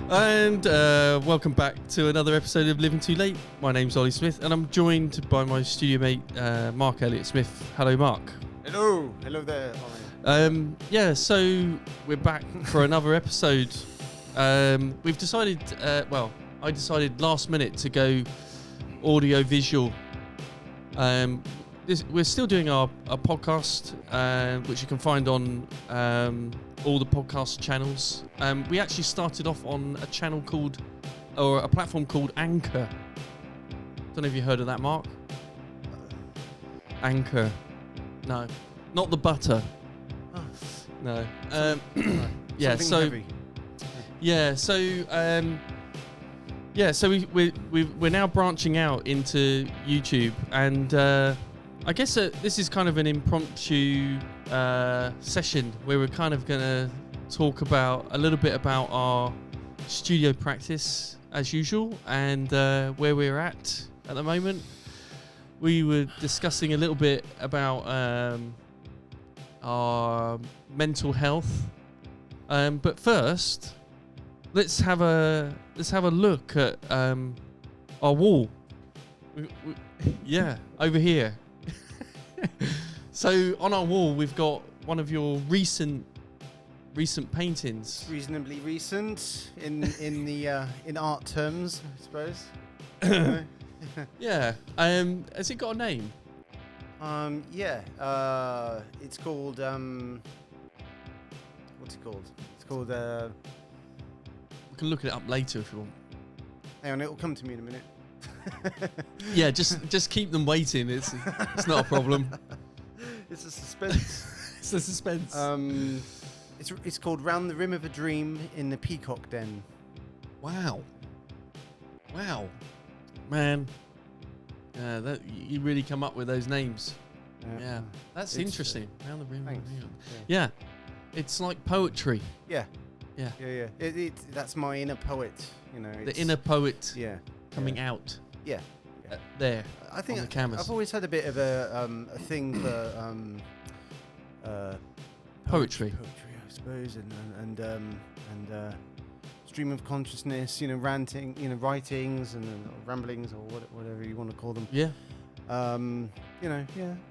And welcome back to another episode of Living Too Late. My name's Ollie Smith, and I'm joined by my studio mate, Mark Elliott Smith. Hello, Mark. Hello there, Ollie. So we're back for another episode. We've decided, I decided last minute to go audio-visual. We're still doing our podcast, which you can find on all the podcast channels. We actually started off on a channel a platform called Anchor. Don't know if you heard of that, Mark. Anchor. No, not the butter. Oh. No. So we're now branching out into YouTube, and I guess this is kind of an impromptu session where we're kind of going to talk a little bit about our studio practice as usual, and where we're at the moment. We were discussing a little bit about our mental health, but first, let's have a look at our wall. Over here. So on our wall, we've got one of your recent paintings. Reasonably recent in art terms, I suppose. Yeah. Has it got a name? It's called what's it called? It's called We can look it up later if you want. hang on, it'll come to me in a minute. Yeah, just keep them waiting. It's not a problem. It's a suspense. It's a suspense. It's called Round the Rim of a Dream in the Peacock Den. Wow, man. That you really come up with those names. Yeah, that's interesting. Round the Rim. Thanks. Yeah, it's like poetry. Yeah. Yeah. That's my inner poet. You know. The inner poet. Yeah. Coming out. Yeah. There. I think on the canvas. I've always had a bit of a thing for Poetry, I suppose, and stream of consciousness. Ranting, writings and ramblings or whatever you want to call them. Yeah.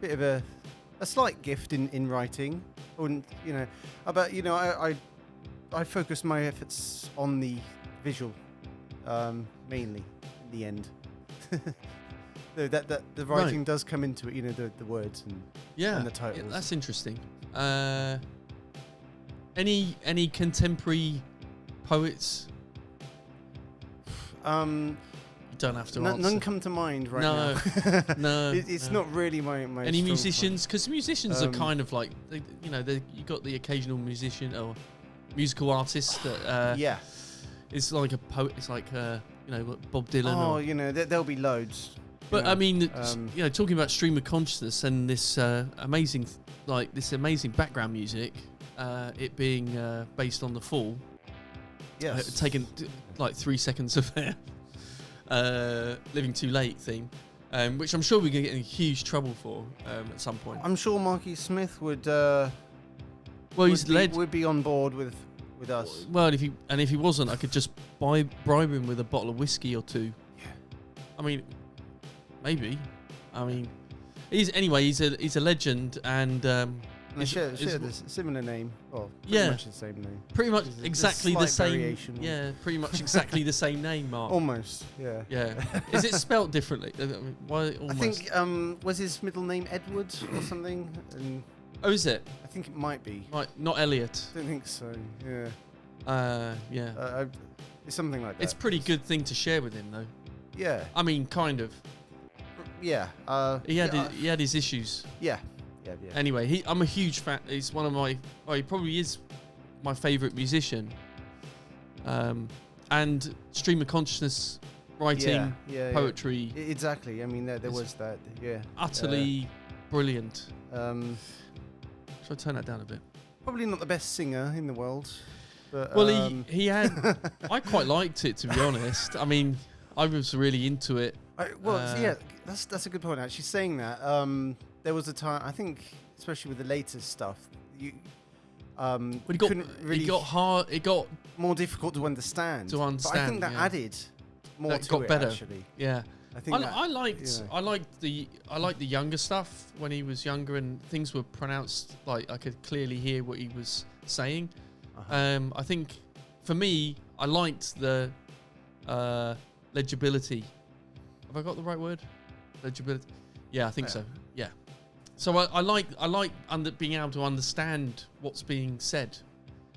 Bit of a slight gift in writing. I wouldn't, but I focus my efforts on the visual, mainly in the end. Though that the writing does come into it, the words and the titles. Yeah, that's interesting. Any contemporary poets? You don't have to answer. None come to mind right now. No. It's not really my Any musicians? Because musicians are kind of like, you got the occasional musician or musical artist that it's like a poet. It's like Bob Dylan. Oh, there'll be loads. But I mean, talking about stream of consciousness and this amazing background music, it being based on The Fall. Yes. Taken like 3 seconds of their Living Too Late theme, which I'm sure we're going to get in huge trouble for at some point. I'm sure Marky Smith would be on board with us. Well, if he wasn't, I could just bribe him with a bottle of whiskey or two. Yeah. I mean, maybe. I mean, he's a legend, and they share the similar name. Well, much the same name. Pretty much exactly the same. Variation. Yeah, pretty much exactly the same name, Mark. Almost. Yeah. Yeah. Is it spelt differently? I mean, why almost? I think was his middle name Edward or something? And oh, is it? I think it might be. Not Elliot. I don't think so. Yeah. It's something like that. It's a pretty good thing to share with him, though. Yeah. I mean, kind of. Yeah. He had his issues. Yeah. Anyway, I'm a huge fan. He's one of my. Well, he probably is my favourite musician. And stream of consciousness, writing, poetry. Yeah. Exactly. I mean, there was that. Yeah. Utterly brilliant. Should I turn that down a bit? Probably not the best singer in the world. But, well, he had. I quite liked it, to be honest. I mean, I was really into it. That's a good point. Actually, saying that, there was a time, I think, especially with the latest stuff, But really it got hard. It got more difficult to understand. To But I understand, think that yeah. added more That to got it, better. actually. yeah. I think I liked you know. I liked the younger stuff when he was younger and things were pronounced like I could clearly hear what he was saying. Uh-huh. I think for me, I liked the legibility. Have I got the right word? Legibility. Yeah, I think Yeah. so. Yeah. So I like being able to understand what's being said,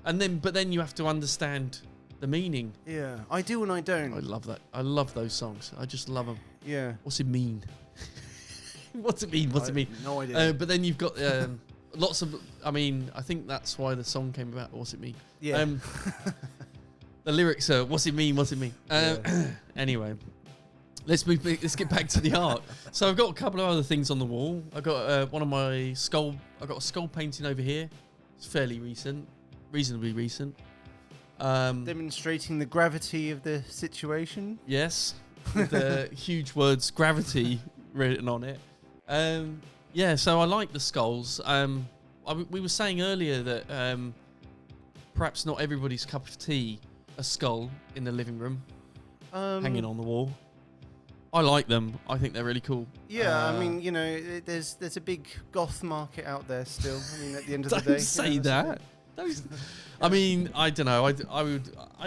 but then you have to understand the meaning. Yeah, I do and I don't. I love that. I love those songs. I just love them. Yeah. What's it mean? What's it mean? What's it mean? No idea. But then you've got lots of. I mean, I think that's why the song came about. What's it mean? Yeah. The lyrics are. What's it mean? What's it mean? Yeah. Anyway, let's move. Let's get back to the art. So I've got a couple of other things on the wall. I got one of my skull. I got a skull painting over here. It's fairly recent, reasonably recent. Demonstrating the gravity of the situation. Yes, with the huge words "gravity" written on it. Yeah, so I like the skulls. We were saying earlier that perhaps not everybody's cup of tea, a skull in the living room hanging on the wall. I like them. I think they're really cool. Yeah, I mean, you know, there's a big goth market out there still. I mean, at the end of the day. Don't say that. I mean, I don't know. I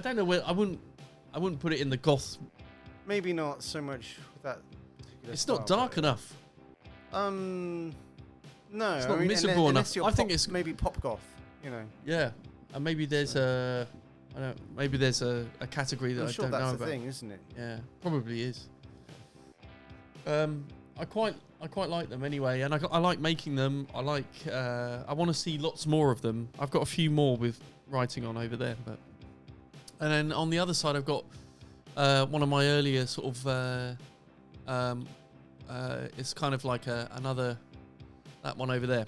don't know where. I wouldn't put it in the goth. Maybe not so much with that. It's not dark enough. No, It's not I mean, miserable unless enough. you're I think it's maybe pop goth. You know, yeah, and maybe there's a category that I'm I sure don't know that's about. the thing, isn't it? Yeah, probably is. I quite like them anyway, and I like making them. I want to see lots more of them. I've got a few more with writing on over there, and then on the other side I've got one of my earlier sort of it's kind of like another that one over there.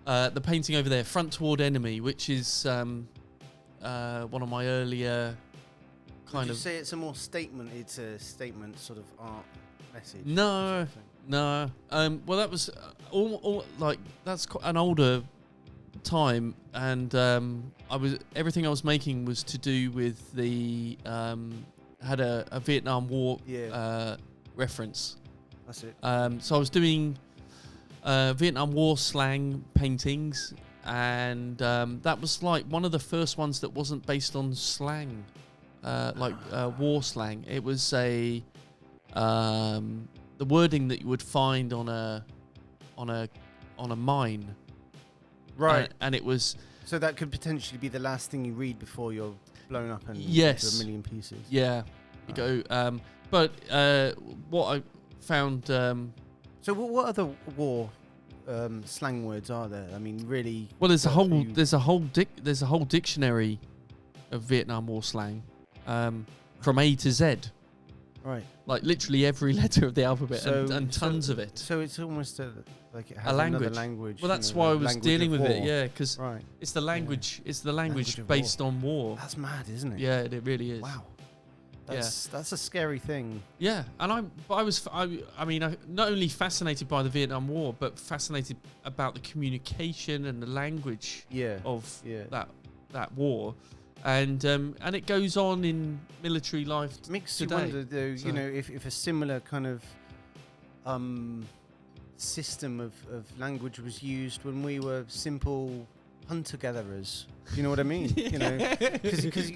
The painting over there, Front Toward Enemy, which is one of my earlier kind Would you of. say it's a more statement? It's a statement sort of art message. No. sort of thing? No. Well, that was all like that's an older time, and everything I was making was to do with the had a Vietnam War reference. That's it. So I was doing Vietnam War slang paintings, and that was like one of the first ones that wasn't based on slang, war slang. It was the wording that you would find on a mine, Right. and it was So that could potentially be the last thing you read before you're blown up and Yes. into a million pieces. yeah. You go, but what I found. So what other war slang words are there? I mean, really. Well, there's a what whole you- there's a whole dictionary of Vietnam War slang, from A to Z, Right. like literally every letter of the alphabet, So- and tons of it. So it's almost like it has language. another language. Well, that's you know, why I the was language dealing of with it, war. yeah, because Right. it's the language. It's the language Language of based on war. That's mad, isn't it? Yeah, it really is. Wow. That's a scary thing. Yeah, and I mean, not only fascinated by the Vietnam War, but fascinated about the communication and the language Yeah. of Yeah. that war, and it goes on in military life Makes today. you wonder, though, So- you know, if a similar kind of system of language was used when we were simple hunter-gatherers. You know what I mean? You know, because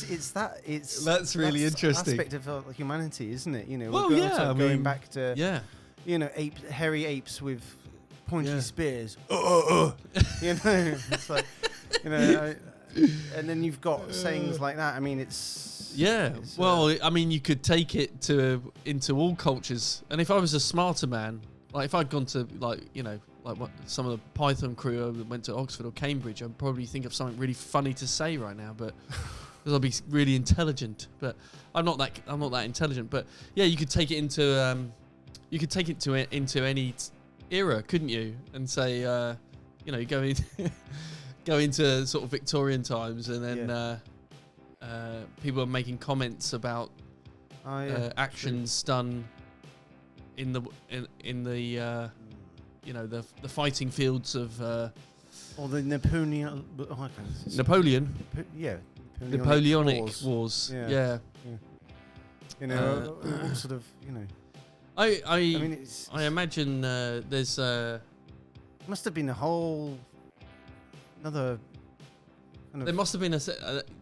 it's That's really interesting. aspect of humanity, isn't it? You know, Well, we're yeah, sort of I going mean, back to Yeah, you know, hairy apes with pointy Yeah. spears. You know, it's like, you know, and then you've got sayings like that. I mean, it's yeah. it's, Well, I mean, you could take it into all cultures, and if I was a smarter man, like if I'd gone to some of the Python crew that went to Oxford or Cambridge, I'd probably think of something really funny to say right now, but because I'll be really intelligent. But I'm not that intelligent. But yeah, you could take it into into any era, couldn't you? And say, you go in, go into sort of Victorian times, and then people are making comments about actions done in the the fighting fields of Or the Napoleon. Oh, I can't. Napoleon. Yeah. Napoleonic Wars. Yeah. You know, all sort of, you know. I mean, it's I imagine there's must have been a whole another kind of. there must have been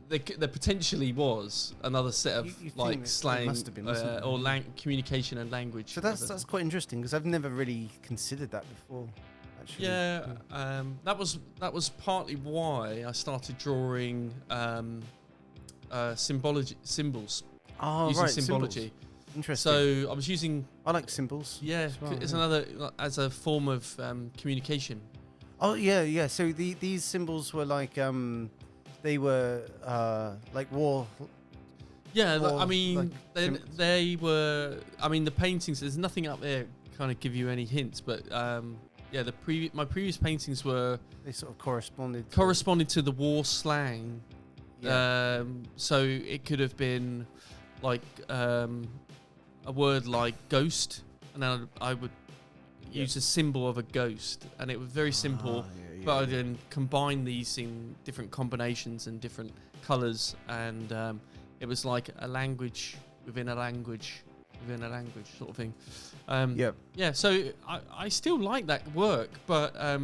there potentially was another set of You like think slang must have been, mustn't there? or communication and language. So that's quite interesting because I've never really considered that before. Actually. Yeah, that was partly why I started drawing symbols. Oh, using right, symbology. symbols. Interesting. So I was using I like symbols. as well, another as a form of communication. Oh yeah. So these symbols were like they were like war. Yeah, Or, I mean, like, they were. I mean, the paintings. There's nothing up there kind of give you any hints, but yeah, my previous paintings were They sort of corresponded to the war slang. Yeah. So it could have been like a word like ghost, and then I would use a symbol of a ghost, and it was very simple. But I then combine these in different combinations and different colours, and it was like a language within a language within a language sort of thing. Yeah, so I still like that work, but I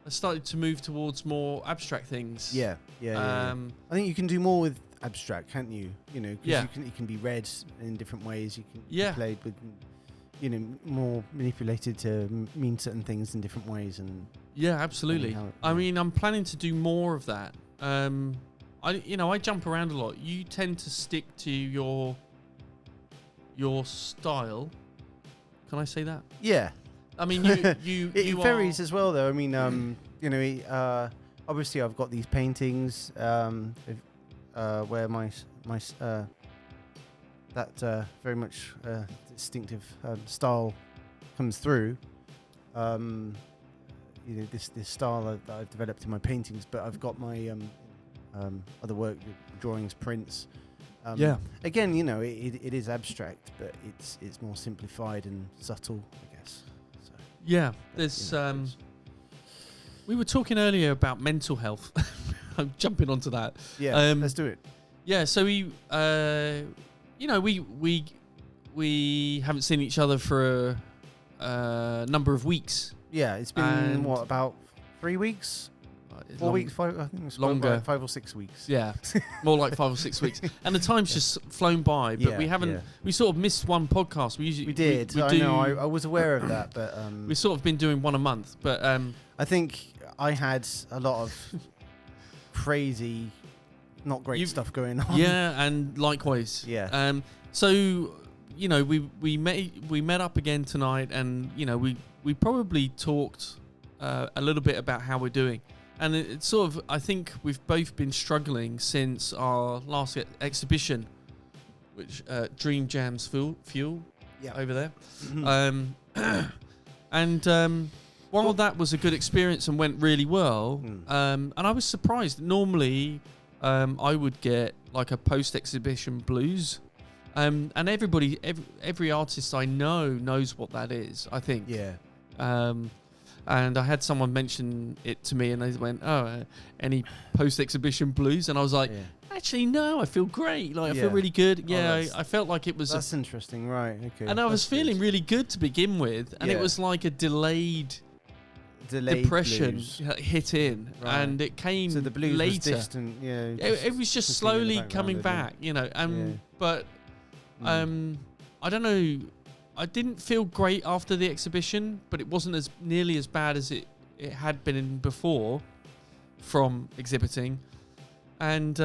started to move towards more abstract things. Yeah. I think you can do more with abstract, can't you? You know, because it can be read in different ways. You can be played with, you know, more manipulated to mean certain things in different ways. And yeah, absolutely. I mean, I'm planning to do more of that. I jump around a lot. You tend to stick to your style. Can I say that? Yeah. I mean, you it varies as well, though. I mean, you know, obviously I've got these paintings where my that very much distinctive style comes through. You know, this style that I've developed in my paintings, but I've got my other work, drawings, prints. Again, you know, it is abstract, but it's more simplified and subtle, I guess. So, yeah, there's we were talking earlier about mental health. I'm jumping onto that. Yeah, let's do it. Yeah, so we haven't seen each other for a number of weeks. Yeah, it's been about 3 weeks. 4 weeks, 5. I think it's longer. Like 5 or 6 weeks. Yeah, more like 5 or 6 weeks, and the time's just flown by. But we haven't. Yeah. We sort of missed one podcast. We did. I know. I was aware of that, but we've sort of been doing one a month. But I think I had a lot of crazy, not great stuff going on. Yeah, and likewise. Yeah. So you know, we met up again tonight, and you know, we probably talked a little bit about how we're doing. And it's sort of, I think we've both been struggling since our last exhibition, which Dream Jams Fuel over there. And while that was a good experience and went really well, and I was surprised. Normally, I would get like a post-exhibition blues, and every artist I know knows what that is, I think. Yeah. And I had someone mention it to me, and they went, "Oh, any post-exhibition blues?" And I was like, "Actually, no. I feel great. Like I feel really good. Yeah, I felt like it was." That's interesting, right? Okay. And I was feeling really good to begin with, and it was like a delayed depression blues hit in, and it came so the blues later. Was distant, it was just slowly coming back, you know. But I don't know. I didn't feel great after the exhibition, but it wasn't nearly as bad as it had been before from exhibiting. And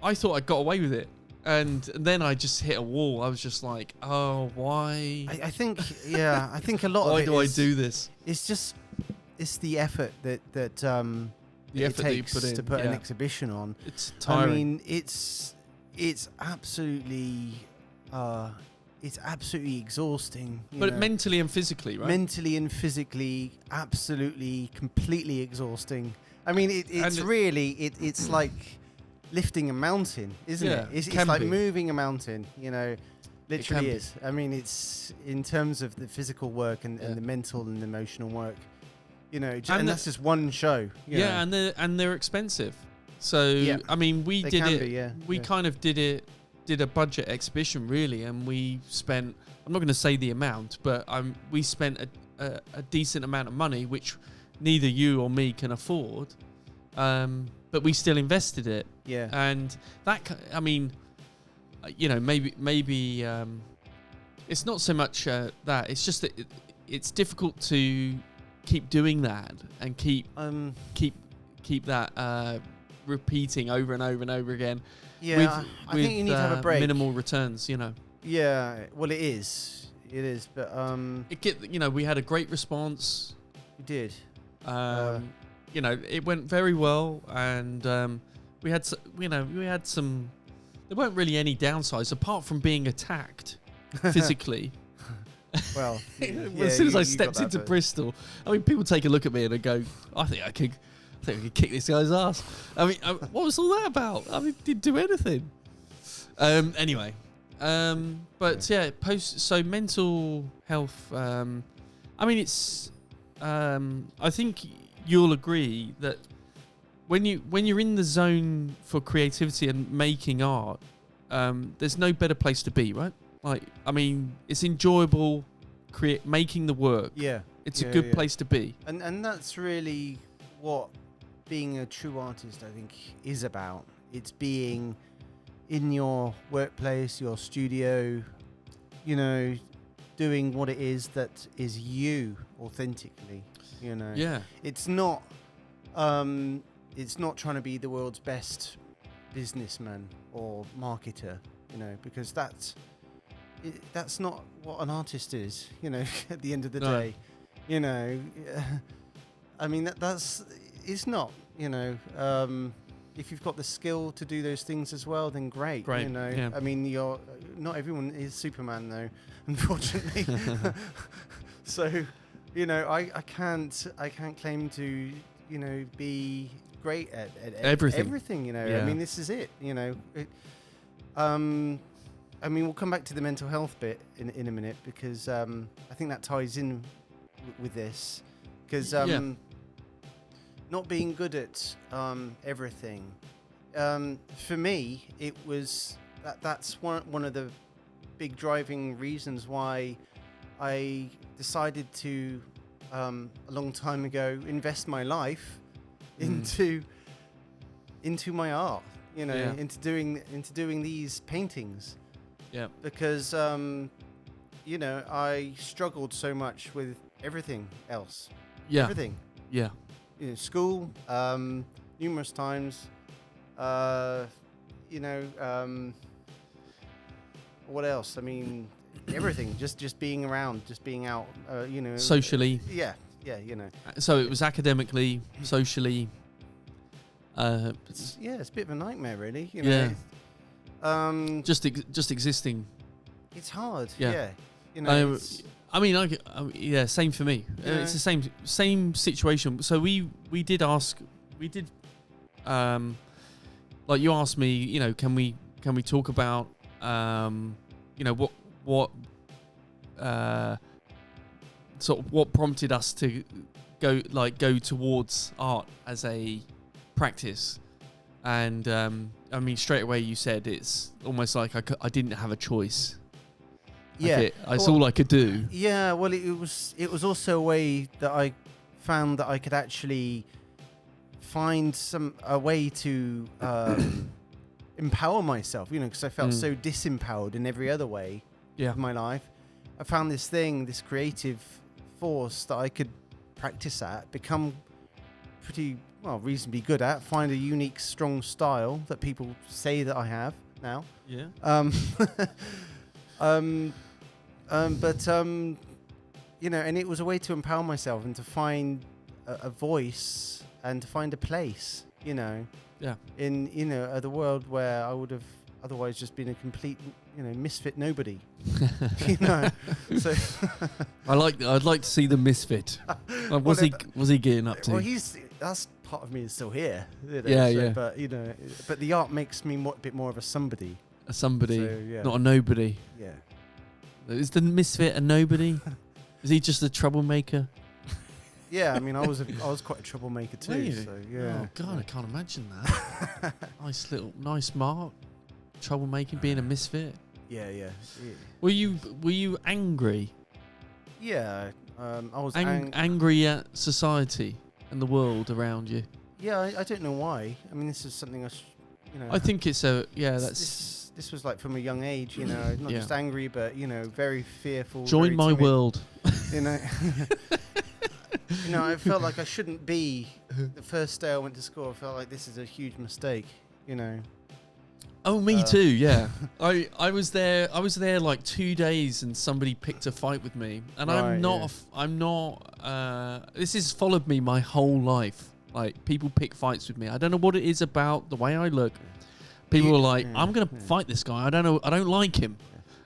I thought I got away with it. And then I just hit a wall. I was just like, oh, why? I think a lot why of it do I do this? It's the effort that it takes to put an exhibition on. It's tiring. I mean, it's absolutely... it's absolutely exhausting. But mentally and physically, right? Mentally and physically, absolutely, completely exhausting. I mean, it's like lifting a mountain, isn't it? It's like moving a mountain, you know, literally is. I mean, it's in terms of the physical work and the mental and emotional work, You know, And and that's just one show. you Yeah, know. and they're expensive. So Yeah. I mean, we They did can it. be, yeah, We yeah. kind of did a budget exhibition really, and we spent. I'm not going to say the amount, but we spent a decent amount of money, which neither you or me can afford. But we still invested it, Yeah. and I mean, you know, maybe it's not so much that. It's just that it's difficult to keep doing that and keep that repeating over and over and over again. Yeah, I think you need to have a break. Minimal returns, you know. Yeah, well, it is, but We had a great response. we did. You know, it went very well, and we had some. There weren't really any downsides apart from being attacked physically. Well, As soon as I stepped into Bristol, I mean, people take a look at me and they go, "I think I could kick this guy's ass." I mean, what was all that about? I mean, didn't do anything. Anyway, but yeah, so mental health. I mean, it's. I think you'll agree that when you're in the zone for creativity and making art, there's no better place to be, right? Like, I mean, it's enjoyable, making the work. Yeah, it's a good place to be. And that's really what being a true artist, I think, is about. It's being in your workplace, your studio, you know, doing what it is that is you authentically, you know. Yeah. It's not trying to be the world's best businessman or marketer, you know, because that's not what an artist is, you know, at the end of the day, you know. I mean, it's not, you know, if you've got the skill to do those things as well, then great. You know, yeah. I mean, not everyone is Superman though, unfortunately. So, you know, I can't claim to, you know, be great at everything, you know. Yeah. I mean, this is it, you know. I mean, we'll come back to the mental health bit in a minute, because I think that ties in with this, because not being good at everything, for me, it was that's one of the big driving reasons why I decided to a long time ago invest my life into my art, you know, into doing these paintings. Yeah. Because you know, I struggled so much with everything else. Yeah. Everything. Yeah. You know, school, numerous times. You know, what else? I mean, everything. Just being around, just being out. You know. Socially. Yeah. You know. So it was academically, socially. It's a bit of a nightmare, really. You know. Yeah. Just existing. It's hard. Yeah. Yeah. You know. I mean, same for me. It's the same situation. So we did, like you asked me, you know, can we talk about, you know, what sort of what prompted us to go towards art as a practice, and I mean, straight away you said it's almost like I didn't have a choice. Yeah, it's all I could do. Yeah, well, it was also a way that I found that I could actually find a way to empower myself, you know, because I felt so disempowered in every other way of my life. I found this creative force that I could practice at, become reasonably good at, find a unique, strong style that people say that I have now. Yeah. But you know, and it was a way to empower myself and to find a voice and to find a place, you know. Yeah. In, you know, the world where I would have otherwise just been a complete, you know, misfit nobody. You know. So I'd like to see the misfit. Was he getting up to? Well, that's part of me is still here. You know, yeah. But you know, but the art makes me a bit more of a somebody. A somebody, so, yeah. not a nobody. Yeah. Is the misfit a nobody? Is he just a troublemaker? Yeah, I mean, I was quite a troublemaker Were too. you? So yeah. Oh God, I can't imagine that. nice mark. Troublemaking, being a misfit. Yeah, yeah. Were you angry? Yeah. I was Angry at society and the world around you? Yeah, I don't know why. I mean, this is something I think it's This was like from a young age, not Yeah. just angry, but very fearful. join very my timid, world. You know. I felt like I shouldn't be. The first day I went to school, I felt like this is a huge mistake. Oh, me too. Yeah, I was there. I was there like 2 days, and somebody picked a fight with me. And I'm Right, not. This has followed me my whole life. Like, people pick fights with me. I don't know what it is about the way I look. People are like, I'm gonna fight this guy. I don't know. I don't like him.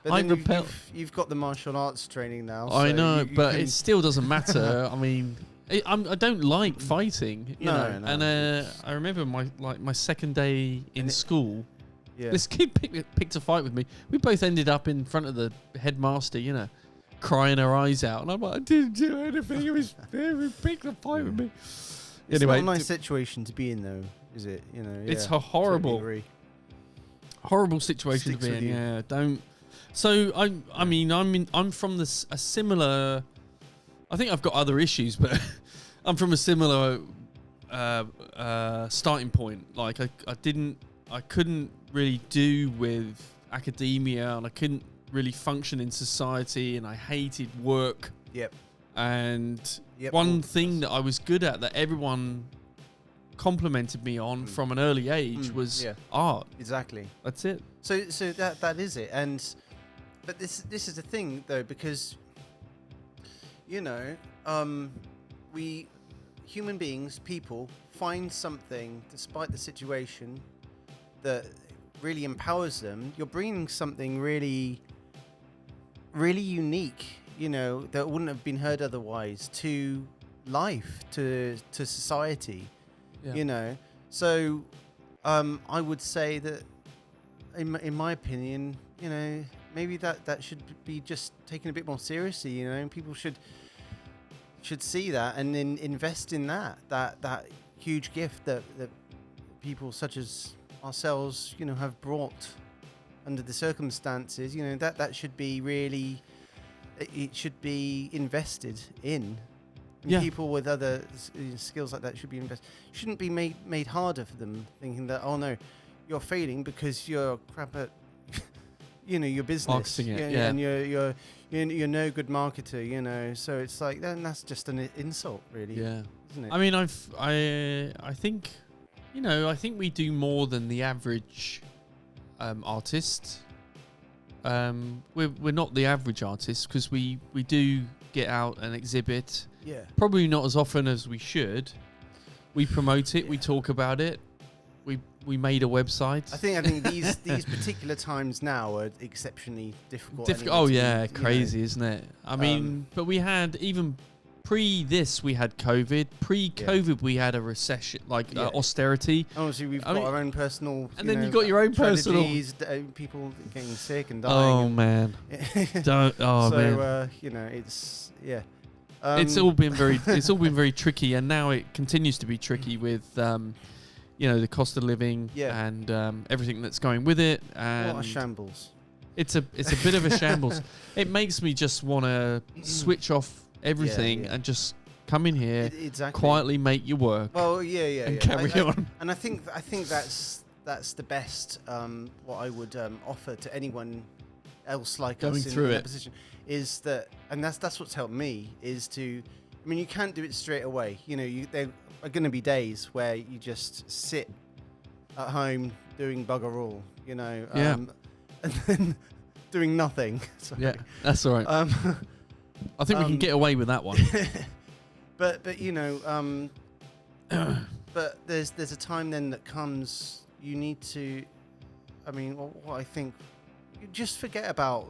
But I then repel. you've got the martial arts training now. I so know, you but can- it still doesn't matter. I mean, I don't like fighting. You No, know. no, And it's- I remember my second day in And it- school. yeah. This kid picked a fight with me. We both ended up in front of the headmaster, crying our eyes out. And I'm like, I didn't do anything. It was he picked a fight with me. It's Anyway, not a nice situation to be in, though, is it? It's yeah, a horrible, totally horrible situation Sticks to be with in. you. Yeah, don't. So I mean, I'm from a similar. I think I've got other issues, but I'm from a similar starting point. Like I couldn't really do with academia, and I couldn't really function in society, and I hated work. Yep. And Yep. one all- thing that I was good at, that everyone complimented me on from an early age, was yeah. art. Exactly. That's it. So that is it, but this is the thing though, because we human beings, people, find something despite the situation that really empowers them. You're bringing something really, really unique, that wouldn't have been heard otherwise, to life, to society. Yeah. So I would say that in my opinion, maybe that should be just taken a bit more seriously, and people should see that and then invest in that huge gift that people such as ourselves have brought under the circumstances. That should be really, it should be invested in. And Yeah. people with other skills like that should be shouldn't be made harder for them, thinking that, oh no, you're failing because you're crap at your business. Marketing it, yeah. And you're no good marketer, so it's like, then that's just an insult, really. Yeah. Isn't it? I mean, I think, I think we do more than the average artist. We're not the average artist, because we do get out and exhibit. Yeah. Probably not as often as we should. We promote it. We Yeah. talk about it. We made a website. I think these particular times now are exceptionally difficult. Oh anyway, yeah, to, crazy, isn't it? I mean, but we had, even pre this, we had COVID. Pre-COVID, we had a recession, like Yeah. austerity. Obviously, we've I got mean, our own personal. and then you got your own personal- tragedies, people getting sick and Oh dying. man, don't. Oh so man, it's yeah. it's all been very tricky, and now it continues to be tricky with the cost of living Yeah. and everything that's going with it. what And a shambles. it's a bit of a shambles. It makes me just want to switch off everything yeah. and just come in here, Exactly. quietly make your work, Well, yeah. and carry on. And I think that's the best. What I would offer to anyone else like Going us in through that it. position is that, and that's what's helped me, is to. I mean, you can't do it straight away. There are going to be days where you just sit at home doing bugger all. Yeah. And then doing nothing. Sorry. Yeah, that's all right. I think we can get away with that one. but but there's a time then that comes, you need to, I mean, what I think, you just forget about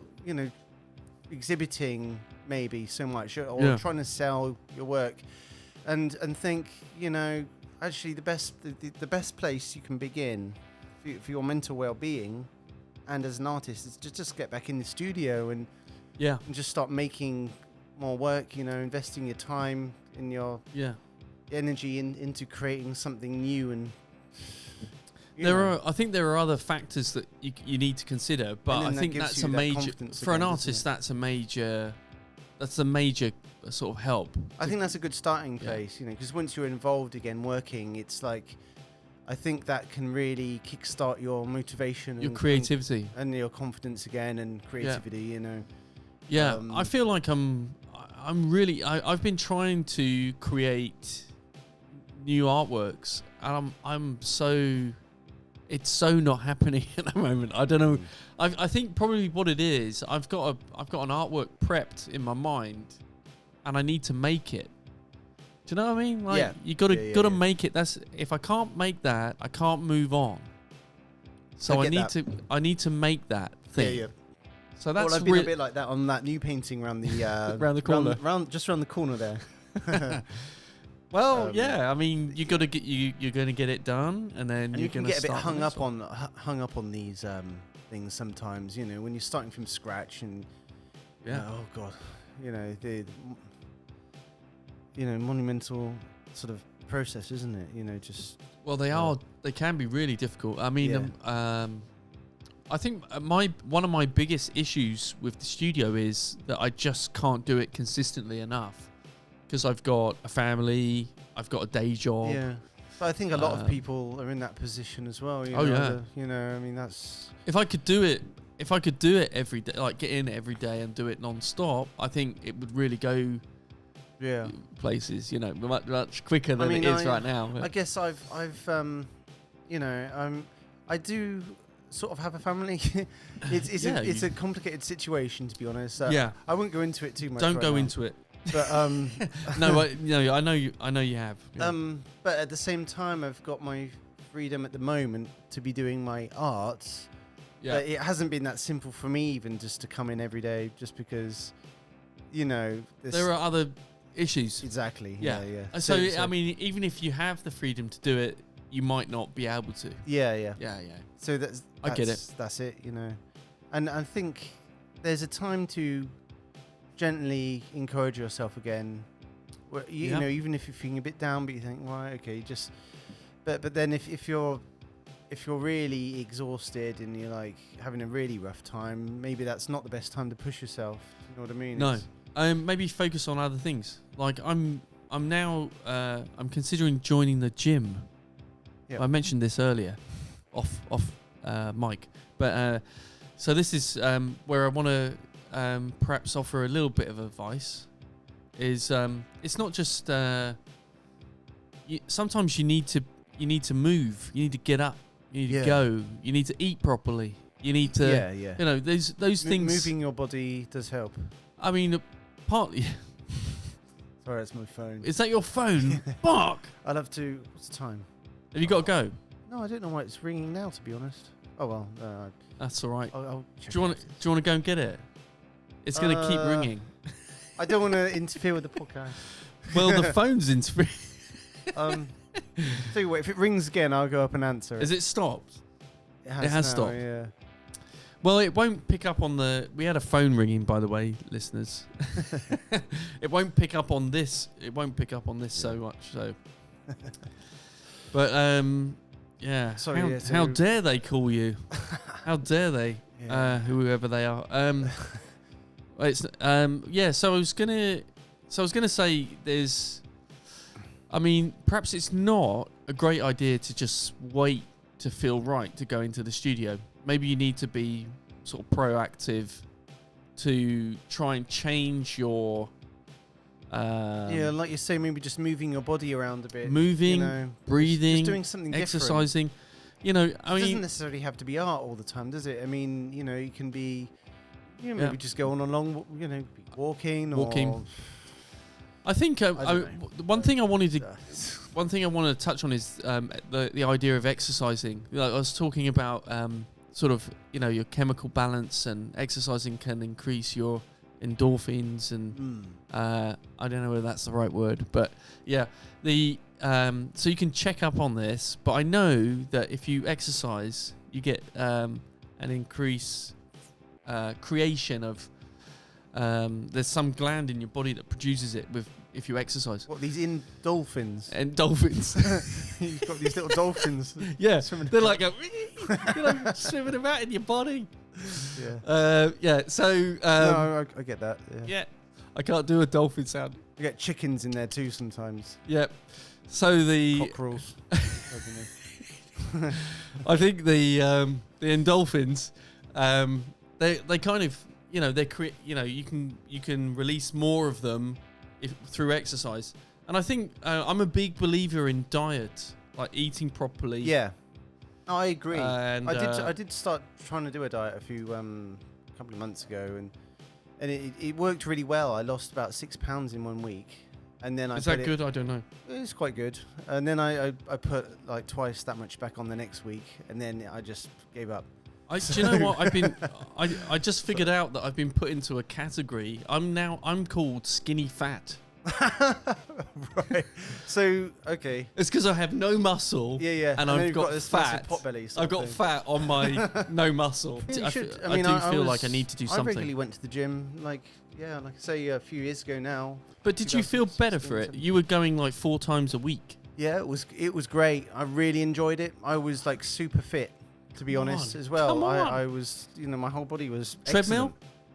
exhibiting maybe so much, or Yeah. trying to sell your work, and think, actually the best place you can begin for your mental well-being and as an artist is to just get back in the studio and Yeah, just start making more work, investing your time, in your Yeah. energy into creating something new and. I think there are other factors that you need to consider, but I think that's a major for an artist. That's a major sort of help. I think that's a good starting place, because once you're involved again working, it's like, I think that can really kickstart your motivation, your creativity, and your confidence again, and creativity. Yeah, I feel like I've been trying to create new artworks, and it's so not happening at the moment. I don't know. I think probably what it is, I've got an artwork prepped in my mind, and I need to make it. Do you know what I mean? Like, you gotta make it. That's, if I can't make that, I can't move on. So I need to make that thing. Yeah. So that's I've been a bit like that on that new painting around the around the corner, just around the corner there. Well, I mean, you're gonna get it done, and then you're gonna get a bit hung up on these things sometimes. When you're starting from scratch, and oh god, the monumental sort of process, isn't it? Well, they can be really difficult. I mean, I think one of my biggest issues with the studio is that I just can't do it consistently enough. Because I've got a family, I've got a day job. Yeah, but I think a lot of people are in that position as well. I mean, that's. If I could do it every day, like get in every day and do it non-stop, I think it would really go. Places, much quicker than it is right now. I guess I do sort of have a family. It's a complicated situation, to be honest. I won't go into it too much. Don't go into it. But no, I know you have. Yeah. But at the same time, I've got my freedom at the moment to be doing my art. Yeah. But it hasn't been that simple for me, even just to come in every day, just because, there are other issues. Exactly. Yeah. So I mean, even if you have the freedom to do it, you might not be able to. Yeah. So I get it. That's it. And I think there's a time to gently encourage yourself again. Even if you're feeling a bit down, but you think, right, okay, but then if you're really exhausted and you're like having a really rough time, maybe that's not the best time to push yourself. You know what I mean? No. Maybe focus on other things. Like I'm now considering joining the gym. Yep. I mentioned this earlier, off mic, but so this is where I want to perhaps offer a little bit of advice. Is it's not just sometimes you need to move, you need to get up, you need to go, you need to eat properly, you need to those things. Moving your body does help. I mean, partly. Sorry, that's my phone. Is that your phone? Mark! I'll have to. What's the time? Have you got to go? No, I don't know why it's ringing now, to be honest. Oh well. That's all right. I'll check. Do you want to go and get it? It's going to keep ringing. I don't want to interfere with the podcast. Well, the phone's interfering. Tell you what, if it rings again, I'll go up and answer it. Has it stopped? It has stopped. Yeah. Well, it won't pick up on the... We had a phone ringing, by the way, listeners. It won't pick up on this. It won't pick up on this so much. So, but yeah. Sorry. How dare they call you? How dare they? Yeah. Whoever they are. It's So I was gonna say there's. I mean, perhaps it's not a great idea to just wait to feel right to go into the studio. Maybe you need to be sort of proactive to try and change your... like you say, maybe just moving your body around a bit. Moving, breathing, just doing something exercising. Different. It doesn't necessarily have to be art all the time, does it? I mean, you can be... maybe just go on a long, walking. I think one thing I wanted to touch on is the idea of exercising. Like I was talking about sort of your chemical balance, and exercising can increase your endorphins and I don't know whether that's the right word, but so you can check up on this. But I know that if you exercise, you get an increase creation of There's some gland in your body that produces it if you exercise. What, these dolphins? And dolphins. You've got these little dolphins. Yeah, swimming they're like swimming about in your body. Yeah. So No, I get that. Yeah. yeah, I can't do a dolphin sound. You get chickens in there too sometimes. Yeah. So the Cockerels. I think the endorphins, they kind of, you can release more of them through exercise. And I think I'm a big believer in diet, like eating properly. Yeah, I agree. And, I did start trying to do a diet a couple of months ago, and it worked really well. I lost about 6 pounds in 1 week. And then Is that good? I don't know. It's quite good. And then I put like twice that much back on the next week, and then I just gave up. Do you know what? I just figured out that I've been put into a category. I'm called skinny fat. Right. So, okay. It's because I have no muscle. Yeah. And I've got this fat. massive pot belly. I've got fat on my no muscle. Yeah, you should. I do feel like I need to do I regularly something. went to the gym, like I say a few years ago now. But did you feel better for it? You were going like 4 times a week. Yeah, it was great. I really enjoyed it. I was like super fit, to be honest, as well. Come on. I was, my whole body was Treadmill? excellent.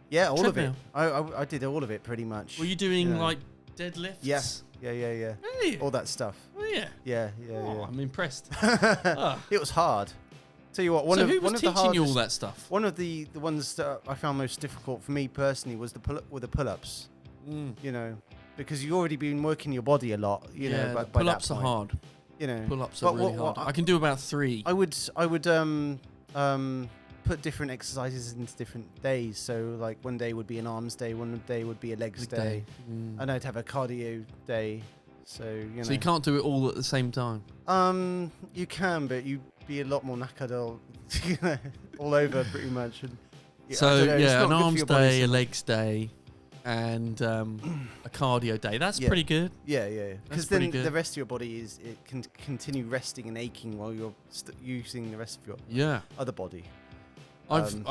Yeah, all Treadmill? of it. I did all of it pretty much. Were you doing like deadlifts? Yeah. Hey. All that stuff. Oh, yeah. Yeah. I'm impressed. It was hard. Tell you what, who was teaching you all that stuff? One of the ones that I found most difficult for me personally was the pull-ups. Because you've already been working your body a lot. By pull-ups that are point. hard. Pull-ups are really hard. I can do about 3. I would put different exercises into different days. So like one day would be an arms day, one day would be a legs day, and I'd have a cardio day. So So you can't do it all at the same time. You can, but you'd be a lot more knackered all over pretty much. And, an arms day, a legs day, and a cardio day. That's pretty good. Yeah. Because then the rest of your body it can continue resting and aching while you're using the rest of your other body. I'm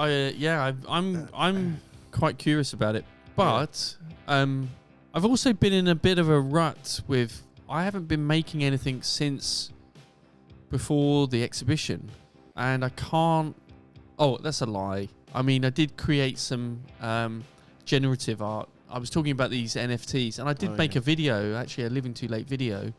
quite curious about it, but I've also been in a bit of a rut with. I haven't been making anything since before the exhibition, and I can't. Oh, that's a lie. I mean, I did create some generative art. I was talking about these NFTs, and I did make a video, actually a Living Too Late video,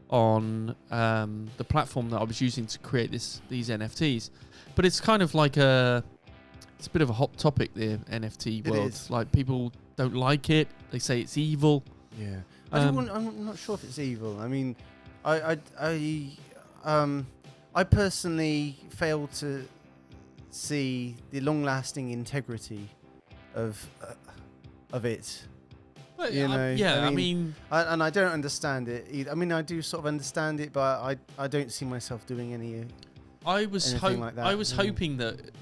on the platform that I was using to create these NFTs. But it's kind of like it's a bit of a hot topic, the NFT world. Is. Like, people don't like it. They say it's evil. Yeah. I'm not sure if it's evil. I mean, I personally fail to see the long-lasting integrity of it. But, I mean, I don't understand it either. I mean, I do sort of understand it, but I don't see myself doing anything like that. I was hoping that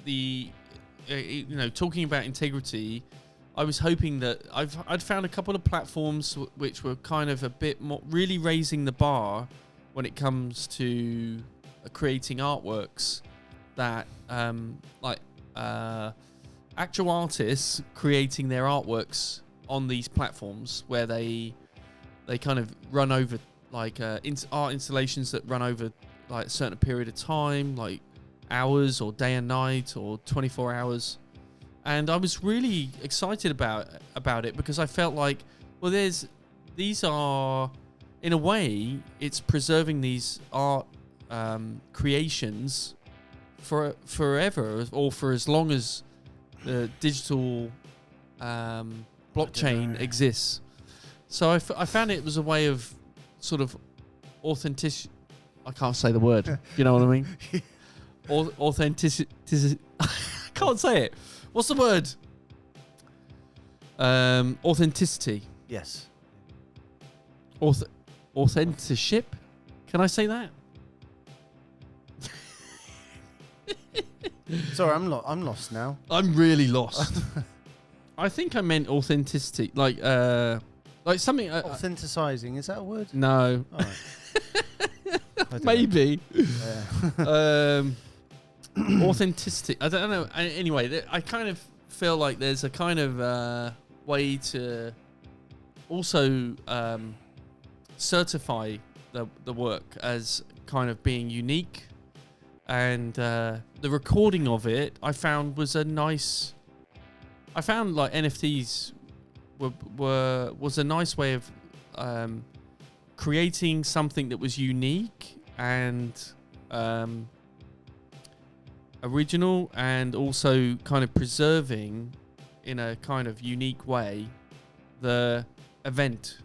talking about integrity, I was hoping that I'd found a couple of platforms which were kind of a bit more really raising the bar when it comes to creating artworks that actual artists creating their artworks on these platforms where they kind of run over like art installations that run over like a certain period of time, like hours or day and night or 24 hours. And I was really excited about it because I felt like, well, these are, in a way, it's preserving these art creations for forever or for as long as the digital blockchain exists. So I found it was a way of sort of authentic. I can't say the word. You know what I mean? Authenticity. I can't say it. What's the word? Authenticity. Yes. Authenticship. Can I say that? Sorry, I'm lost now. I'm really lost. I think I meant authenticity, like something. Authenticizing, is that a word? No. All right. Maybe. Yeah. Authenticity. I don't know. Anyway, I kind of feel like there's a kind of way to also certify the work as kind of being unique, and the recording of it I found was a nice. I found like NFTs was a nice way of creating something that was unique and original, and also kind of preserving in a kind of unique way the event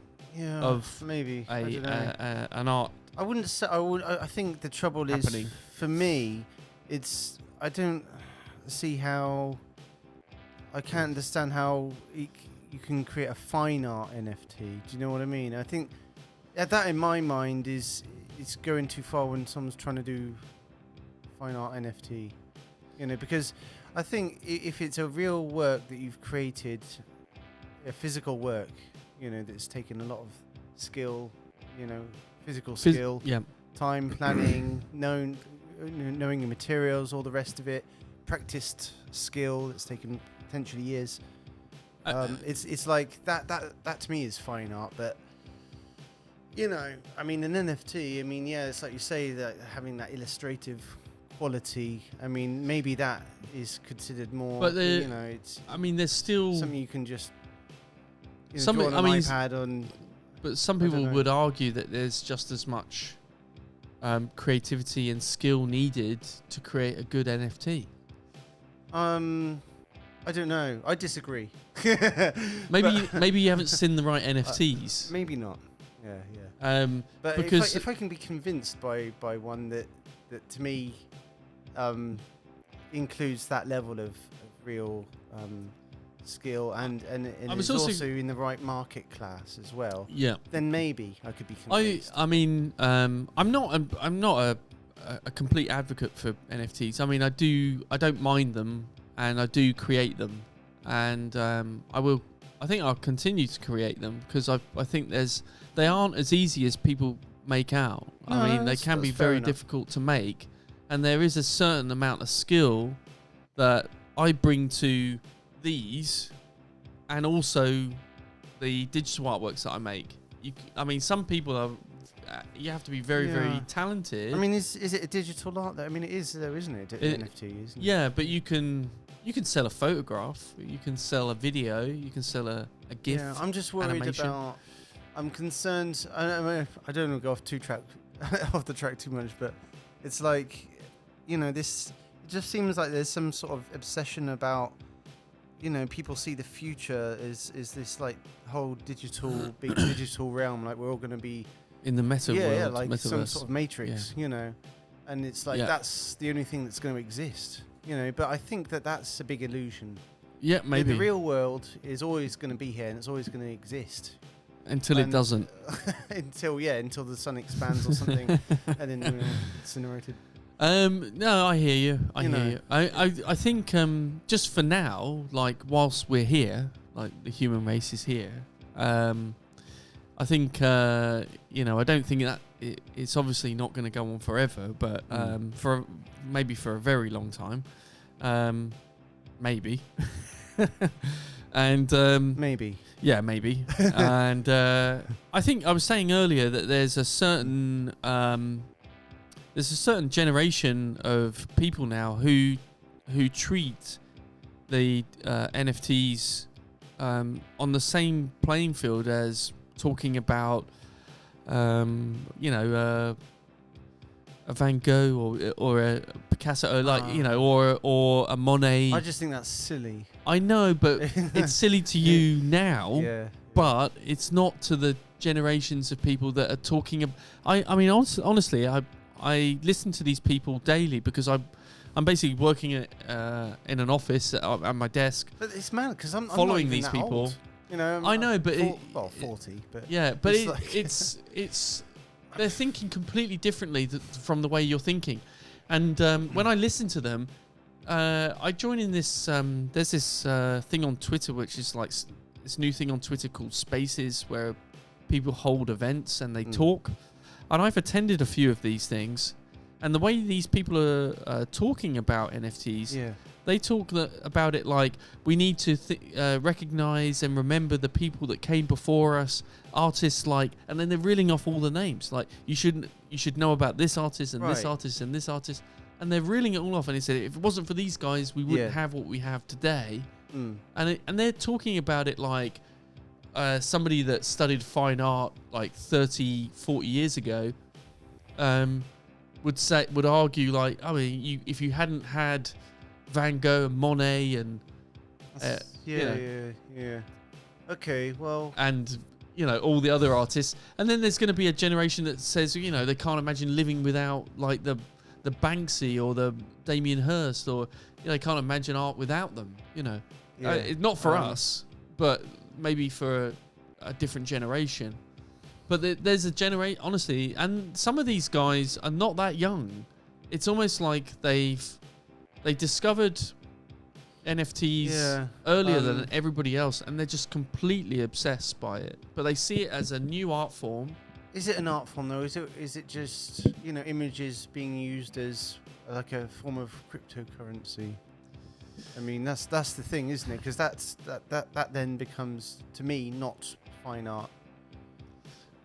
of maybe I don't know. an art. I wouldn't say. I think the trouble happening. is for me. It's I don't see how. I can't understand how you can create a fine art NFT. Do you know what I mean? I think that in my mind it's going too far when someone's trying to do fine art NFT. You know, because I think if it's a real work that you've created, a physical work, you know, that's taken a lot of skill, you know, physical skill, time planning, knowing the materials, all the rest of it, practiced skill that's taken potentially years. It's like that to me is fine art, but you know, I mean, an NFT, I mean, yeah, it's like you say, that having that illustrative quality, I mean, maybe that is considered more, but you know, it's, I mean, there's still something you can just, you know, something, draw on I an mean, iPad on. but some people would argue that there's just as much creativity and skill needed to create a good NFT. I don't know. I disagree. Maybe you haven't seen the right NFTs. Maybe not. Yeah. But because if I can be convinced by one that to me includes that level of real skill and is also in the right market class as well. Yeah. Then maybe I could be convinced. I mean, I'm not a complete advocate for NFTs. I mean, I don't mind them, and I do create them, and I think I'll continue to create them, because I think they aren't as easy as people make out. No, I mean, they can be very enough. difficult to make, and there is a certain amount of skill that I bring to these, and also the digital artworks that I make. I mean, some people are. You have to be very, very talented. I mean, is it a digital art though? I mean, it is though, isn't it? NFT, isn't it? Yeah, but you can sell a photograph, you can sell a video, you can sell a GIF. Yeah, I'm just worried animation. about. I'm concerned. I don't want to go off off the track too much, but it's like, you know, this. It just seems like there's some sort of obsession about. You know, people see the future as this like whole big digital realm. Like we're all going to be in the meta world, yeah, like metaverse. some sort of matrix. You know, and it's like that's the only thing that's going to exist. You know, but I think that's a big illusion. Yeah, maybe. The real world is always going to be here, and it's always going to exist. Until it doesn't. until the sun expands or something, and then incinerated. No, I hear you. I hear you. I think just for now, like whilst we're here, like the human race is here. I think you know, I don't think that it's obviously not going to go on forever, but for a very long time, maybe. And maybe. Yeah, maybe. And I think I was saying earlier that there's a certain generation of people now who treat the NFTs on the same playing field as talking about you know, a Van Gogh or a Picasso, or like you know, or a Monet. I just think that's silly. I know, but it's silly to you now. Yeah. But it's not to the generations of people that are talking. I mean, honestly, I listen to these people daily because I'm basically working in an office at my desk. But it's mad because I'm following not even these that people. Old. You know, I know, but 40. But yeah, but it's it's they're thinking completely differently from the way you're thinking, and when I listen to them, I join in this. There's this thing on Twitter, which is like this new thing on Twitter called Spaces, where people hold events and they talk. And I've attended a few of these things, and the way these people are talking about NFTs, they talk about it like we need to recognize and remember the people that came before us, artists like, and then they're reeling off all the names. Like you should know about this artist and this artist and this artist, and they're reeling it all off. And he said if it wasn't for these guys, we wouldn't have what we have today. And they're talking about it like somebody that studied fine art like 30, 40 years ago would argue like, I mean, if you hadn't had Van Gogh and Monet and okay, well, and all the other artists, and then there's going to be a generation that says they can't imagine living without like the Banksy or the Damien Hirst, or they can't imagine art without them. Not for us, but maybe for a different generation. But there's a generation, honestly, and some of these guys are not that young. It's almost like they discovered NFTs earlier than everybody else, and they're just completely obsessed by it. But they see it as a new art form. Is it an art form though? Is it just images being used as like a form of cryptocurrency? I mean, that's the thing, isn't it? Because that then becomes, to me, not fine art.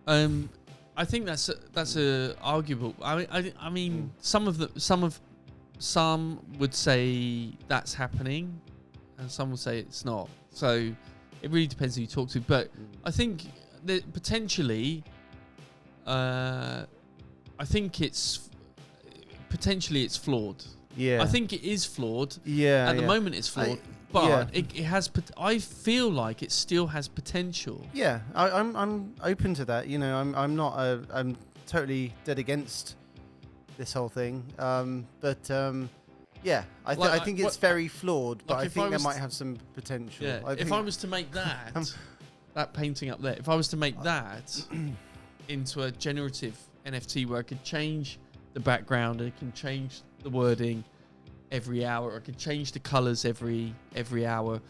I think that's arguable. I mean, some would say that's happening, and some would say it's not. So it really depends who you talk to. But I think that potentially, I think it's flawed. Yeah, I think it is flawed. Yeah, at the moment it's flawed, but it has. I feel like it still has potential. Yeah, I'm open to that. I'm not. I'm totally dead against this whole thing. Yeah, I think it's very flawed, but I think there might have some potential. Yeah, if I was to make that painting up there, if I was to make that into a generative NFT where I could change the background, and it can change the wording every hour, or I could change the colors every hour.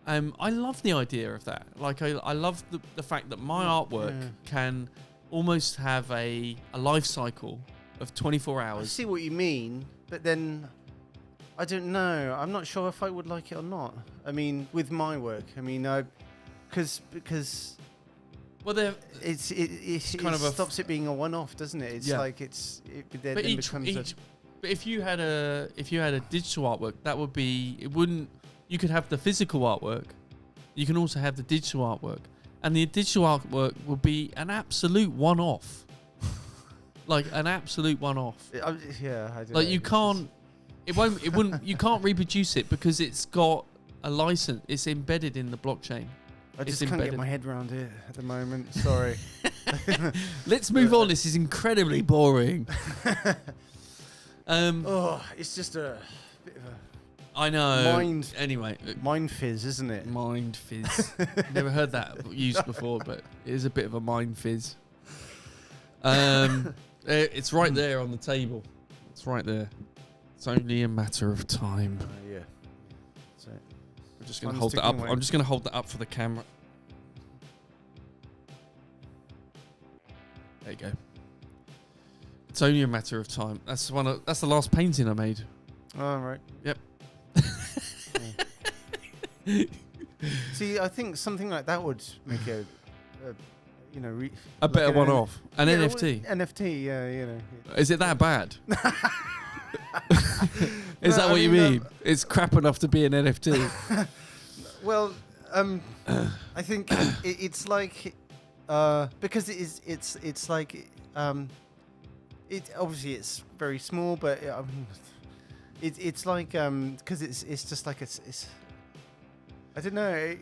I love the idea of that. Like I love the fact that my artwork can almost have a life cycle of 24 hours. I see what you mean, but then I don't know. I'm not sure if I would like it or not. I mean, with my work, I mean, because well, it kind of stops it being a one-off, doesn't it? It's like But if you had a digital artwork, that would be, it wouldn't. You could have the physical artwork. You can also have the digital artwork, and the digital artwork would be an absolute one-off. Like an absolute one-off. I don't like know. you can't. It wouldn't. You can't reproduce it because it's got a license. It's embedded in the blockchain. I just can't get my head around it at the moment. Sorry. Let's move on. This is incredibly boring. It's just a bit of a. I know. Anyway, mind fizz, isn't it? Mind fizz. Never heard that used before, but it is a bit of a mind fizz. It's right there on the table. It's right there. It's only a matter of time. Yeah. So I'm just going to hold that up. I'm just going to hold that up for the camera. There you go. It's only a matter of time. That's the last painting I made. Oh, right. Yep. See, I think something like that would make a better one-off. An NFT. NFT, yeah. Is it that bad? Is that what you mean? It's crap enough to be an NFT. Well, I think it's like because it's like it obviously it's very small, but it's like because it's just like it's I don't know.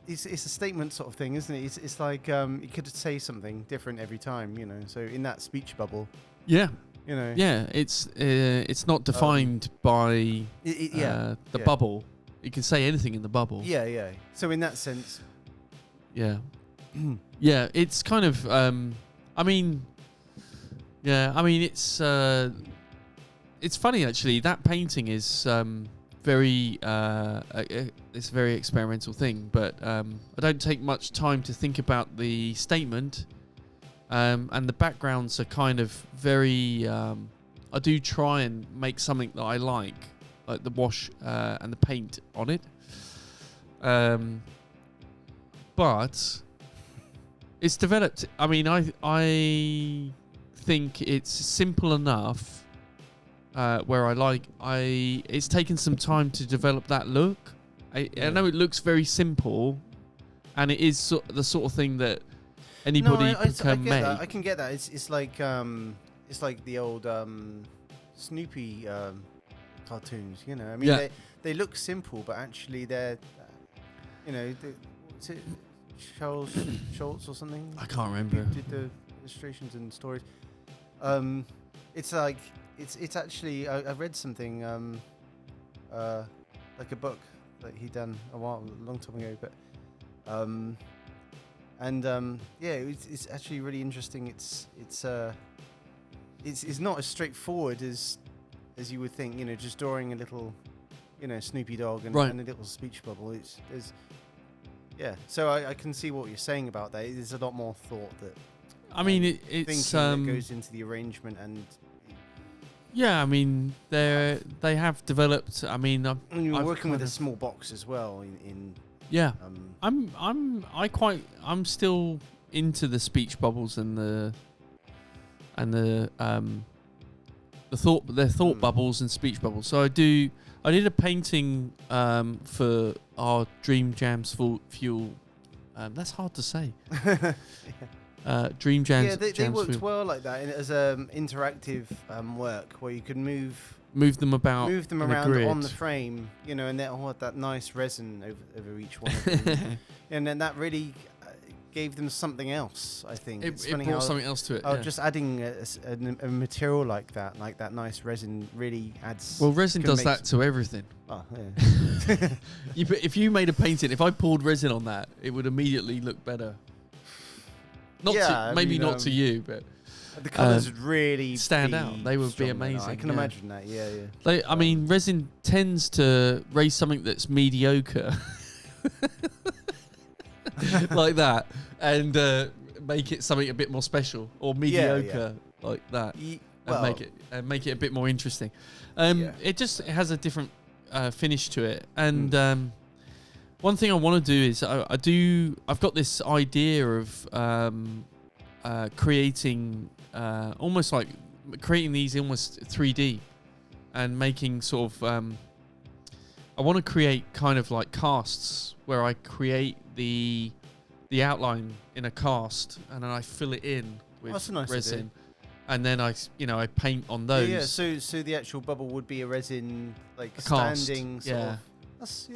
It's a statement sort of thing, isn't it? It's like you could say something different every time, So in that speech bubble, yeah, yeah, it's not defined by the bubble. You can say anything in the bubble. Yeah. So in that sense, yeah, yeah, it's kind of. It's funny actually. That painting is very it's a very experimental thing, but I don't take much time to think about the statement, and the backgrounds are kind of very I do try and make something that I like like the wash and the paint on it. But it's developed. I mean, I think it's simple enough where it's taken some time to develop that look. I know it looks very simple, and it is the sort of thing that anybody can make. I can get that. It's like the old Snoopy cartoons. You know, I mean, they look simple, but actually they're, what's it, Charles Schultz or something? I can't remember. Who did the illustrations and stories. It's like it's actually I read something like a book that he'd done a long time ago, but it's actually really interesting. It's not as straightforward as you would think. You know, just drawing a little, Snoopy dog and a little speech bubble. So I can see what you're saying about that. There's a lot more thought that. I mean, it's that goes into the arrangement and. Yeah, I mean, they have developed. I mean, you're working with a small box as well. Yeah, I'm still into the speech bubbles and the thought bubbles and speech bubbles. So I did a painting for our Dream Jams Fuel. That's hard to say. Dream Jams. Yeah, they worked well like that as interactive work where you could move them around on the frame, and they all had that nice resin over each one of them. And then that really gave them something else, I think. It brought something else to it. Just adding a material like that nice resin really adds. Well, resin does that to everything. Oh, yeah. If you made a painting, if I poured resin on that, it would immediately look better. Not to you, but the colours would really stand out. They would be amazing. I can imagine that. Yeah. I mean, resin tends to raise something that's mediocre, like that, and make it something a bit more special, or mediocre like that, and make it a bit more interesting. It has a different finish to it, and. One thing I want to do is I've got this idea of creating almost like creating these almost 3D and making sort of I want to create kind of like casts where I create the outline in a cast and then I fill it in with resin. And then I paint on those. Yeah. So the actual bubble would be a resin, like a standing sort of. That's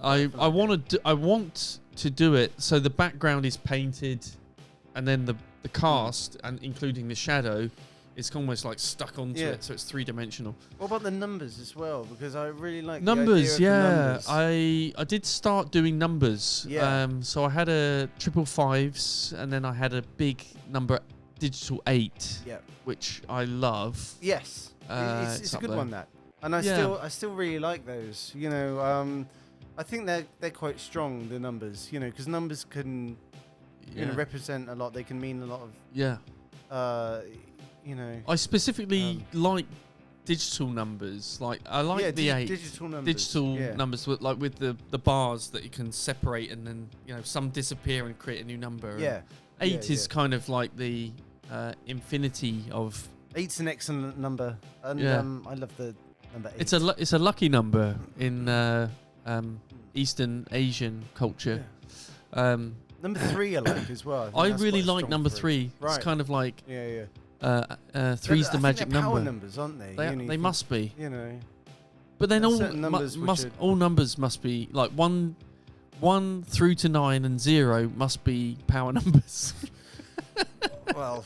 I want to do it so the background is painted, and then the cast and including the shadow is almost like stuck onto it, so it's 3-dimensional. What about the numbers as well? Because I really like numbers. The idea of the numbers. I did start doing numbers. Yeah. So I had a 555s, and then I had a big number digital 8. Yeah. Which I love. Yes. It's a good one, that. And I still really like those. I think they're quite strong, the numbers. Because numbers can represent a lot. They can mean a lot of. Yeah. I specifically like digital numbers. Like I like the 8 digital numbers. Numbers with the bars that you can separate, and then some disappear and create a new number. Yeah. 8 is kind of like the infinity of. 8's an excellent number, and I love the number 8. It's a lucky number in Eastern Asian culture. Yeah. Number 3 I like as well. I really like number 3. Right. It's kind of like 3's the magic number. Power numbers, aren't they? They must be. But then all numbers must be like 1 through to 9 and 0 must be power numbers. Well,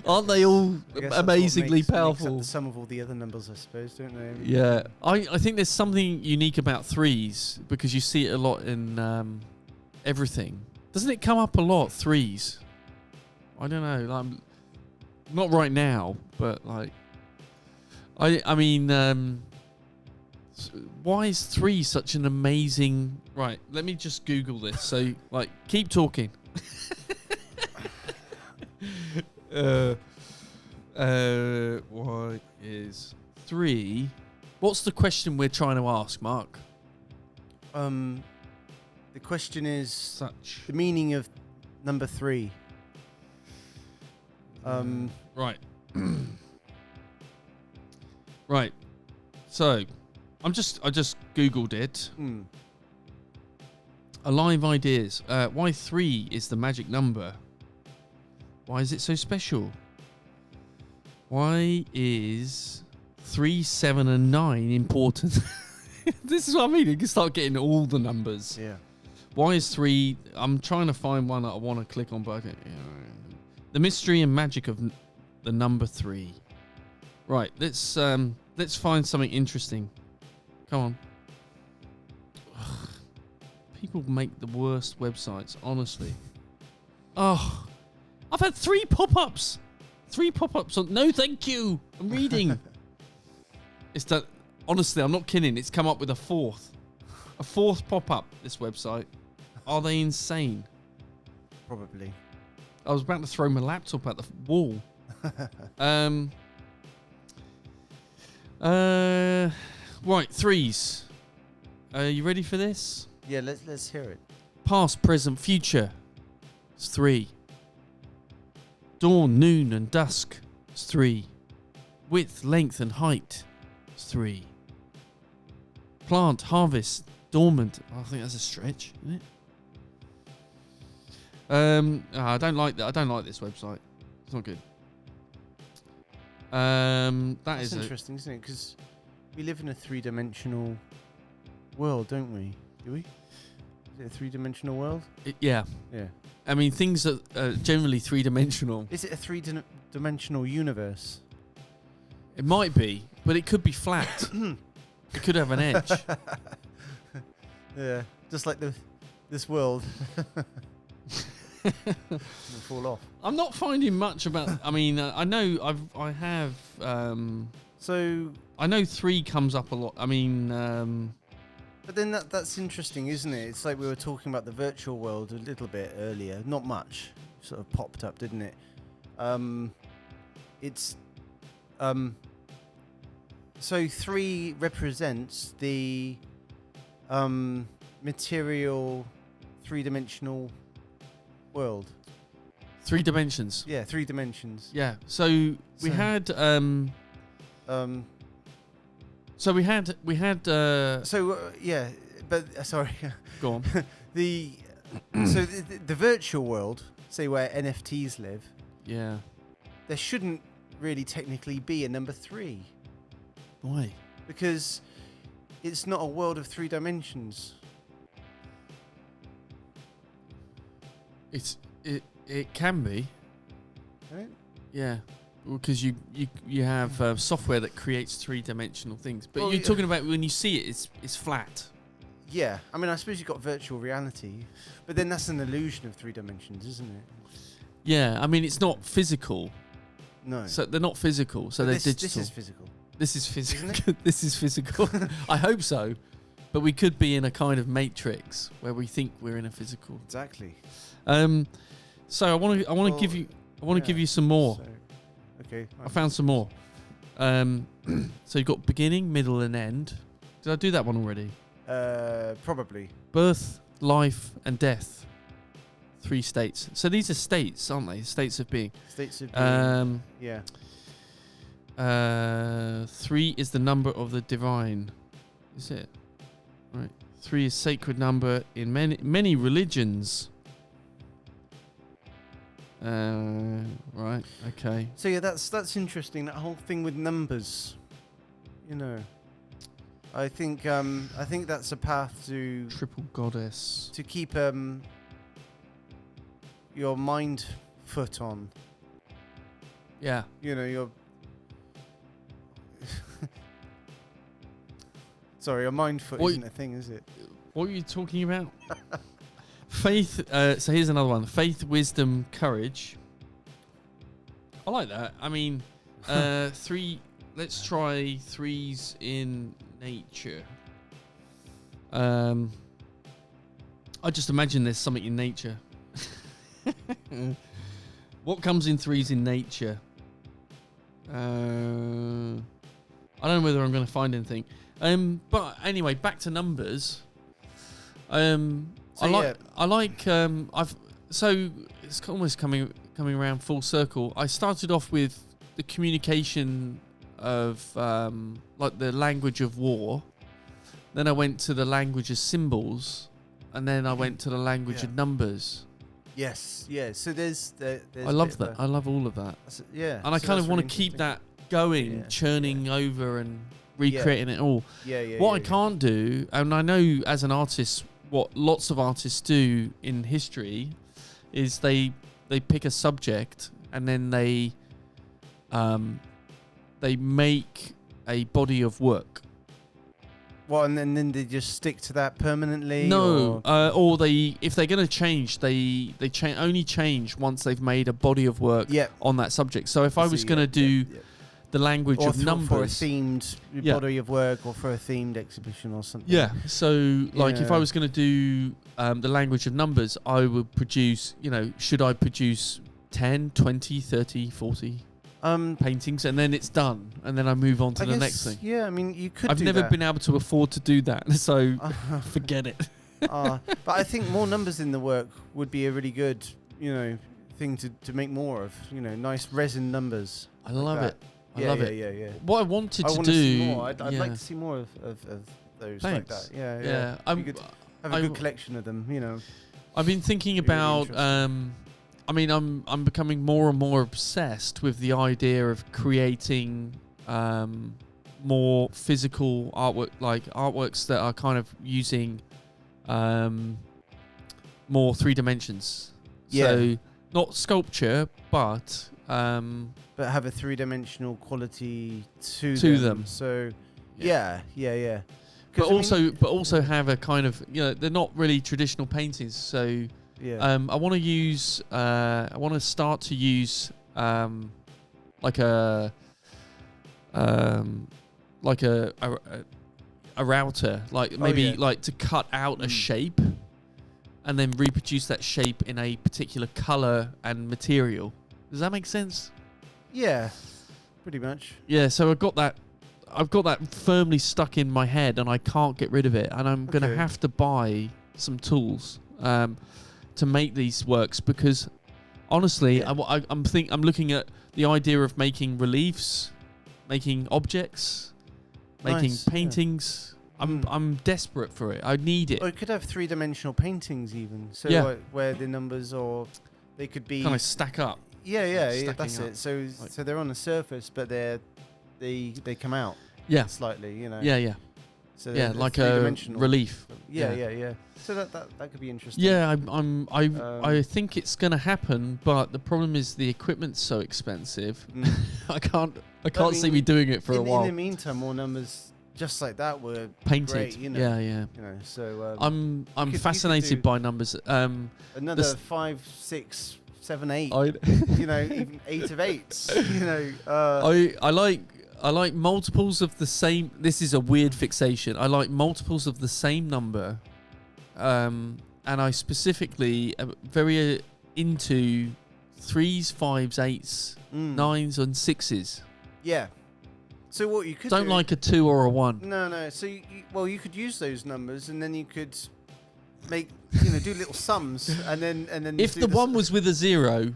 aren't they all amazingly powerful? Makes up the sum of all the other numbers, I suppose, don't they? Yeah, I think there's something unique about 3s because you see it a lot in everything. Doesn't it come up a lot, 3s? I don't know. Like, not right now, but like, I mean, why is 3 such an amazing? Right, let me just Google this. So, like, keep talking. Why is 3? What's the question we're trying to ask, Mark? The question is Such. the meaning of number 3. Right. Right. So, I just Googled it. Alive ideas. Why 3 is the magic number? Why is it so special? Why is 3, 7, and 9 important? This is what I mean. You can start getting all the numbers. Yeah. Why is 3? I'm trying to find one that I want to click on, but I don't, the mystery and magic of the number 3. Right. Let's find something interesting. Come on. Ugh. People make the worst websites, honestly. Oh, I've had 3 pop-ups. 3 pop-ups on. No, thank you. I'm reading. It's that. Honestly, I'm not kidding. It's come up with a 4th pop-up. This website. Are they insane? Probably. I was about to throw my laptop at the wall. Right, 3s. Are you ready for this? Yeah, let's hear it. Past, present, future. It's 3. Dawn, noon, and dusk. It's 3. Width, length, and height. It's 3. Plant, harvest, dormant. I think that's a stretch, isn't it? I don't like that. I don't like this website. It's not good. That's interesting, isn't it? Because we live in a 3-dimensional world, don't we? Do we? Is it a 3-dimensional world? Yeah. Yeah. I mean, things are generally 3-dimensional. Is it a 3-dimensional universe? It might be, but it could be flat. It could have an edge. Yeah, just like this world. It'll fall off. I'm not finding much about. I mean, I know I have. So I know 3 comes up a lot. I mean, but then that's interesting, isn't it? It's like we were talking about the virtual world a little bit earlier. Not much, sort of popped up, didn't it? It's so 3 represents the material 3-dimensional world. 3 dimensions. Yeah, 3 dimensions. Yeah. So we had. So we had. Yeah, but sorry. Go on. The virtual world, say where NFTs live. Yeah. There shouldn't really technically be a number 3 Why? because it's not a world of 3 dimensions. It can be. Right? Yeah. Because you have software that creates 3-dimensional things, but Well, you're yeah. talking about when you see it, it's flat. Yeah, I mean, I suppose you've got virtual reality, but then that's an illusion of 3 dimensions, isn't it? Yeah, I mean it's not physical. No. So they're not physical. So But they're this digital. is physical. This is Isn't physical. This is physical. I hope so, but we could be in a kind of matrix where we think we're in a physical. Exactly. So I want to give you some more. So, okay. I found some more. So you've got beginning, middle, and end. Did I do that one already? Probably. Birth, life, and death. 3 states. So these are states, aren't they? States of being. States of being. Yeah. 3 is the number of the divine. Is it? Right. 3 is sacred number in many religions. Right. Okay. So yeah, that's interesting. That whole thing with numbers. You know, I think that's a path to Triple goddess. keep your mind foot on. Yeah. You know, your sorry, your mind foot What- isn't a thing, is it? What are you talking about? Faith. So here's another one. Faith, wisdom, courage. I like that. I mean, 3. Let's try 3s in nature. I just imagine there's something in nature. What comes in 3s in nature? I don't know whether I'm going to find anything. But anyway, back to numbers. So it's almost coming around full circle. I started off with the communication of like the language of war. Then I went to the language of symbols, and then I went to the language of numbers. Yes, yeah. So there's I love that. I love all of that. Yeah. And I kind of want to keep that going, churning over and recreating it all. What I can't do, and I know as an artist, what lots of artists do in history, is they pick a subject and then they make a body of work. Well, and then they just stick to that permanently? No, or they, if they're going to change, they only change once they've made a body of work on that subject. So if I was going to do the language of numbers for a themed body of work, or for a themed exhibition or something. Yeah. So like if I was going to do the language of numbers, I would produce, should I produce 10, 20, 30, 40 paintings, and then it's done, and then I move on to the next thing. Yeah, I mean, you could. I've never been able to afford to do that, so forget it. But I think more numbers in the work would be a really good, thing to make more of. Nice resin numbers. I love it. I love it. Yeah. What I wanted to do. See more. I'd like to see more of those. Thanks. Like that. Yeah. You could have a good collection of them. I've been thinking about. I'm becoming more and more obsessed with the idea of creating more physical artwork, like artworks that are kind of using more 3 dimensions. Yeah. So not sculpture, but have a 3-dimensional quality to them. So yeah. But also have a kind of, they're not really traditional paintings. So I want to use. I want to start to use like a router, like maybe like to cut out a shape and then reproduce that shape in a particular color and material. Does that make sense? Yeah, pretty much. Yeah. So I've got that firmly stuck in my head, and I can't get rid of it. And I'm gonna have to buy some tools to make these works, because honestly, I'm looking at the idea of making reliefs, making objects, making paintings. I'm desperate for it. I need it. Or you could have 3-dimensional paintings even. So where the numbers, or they could be kind of stack up. Yeah, that's it. So they're on the surface, but they come out. Slightly. Yeah. So like a relief. Yeah. So that could be interesting. Yeah, I think it's going to happen, but the problem is the equipment's so expensive. I can't see me doing it for a while. In the meantime, more numbers just like that were painted. Great, Yeah. So I'm fascinated by numbers. Another 5, 6, 7, 8. Even 8 of 8s. I like multiples of the same. This is a weird fixation. I like multiples of the same number, and I specifically am very into 3s, 5s, 8s, 9s, and 6s. Yeah. So what you could don't like a 2 or a 1. No. So you could use those numbers, and then you could make do little sums, and then if the 1 was with a 0,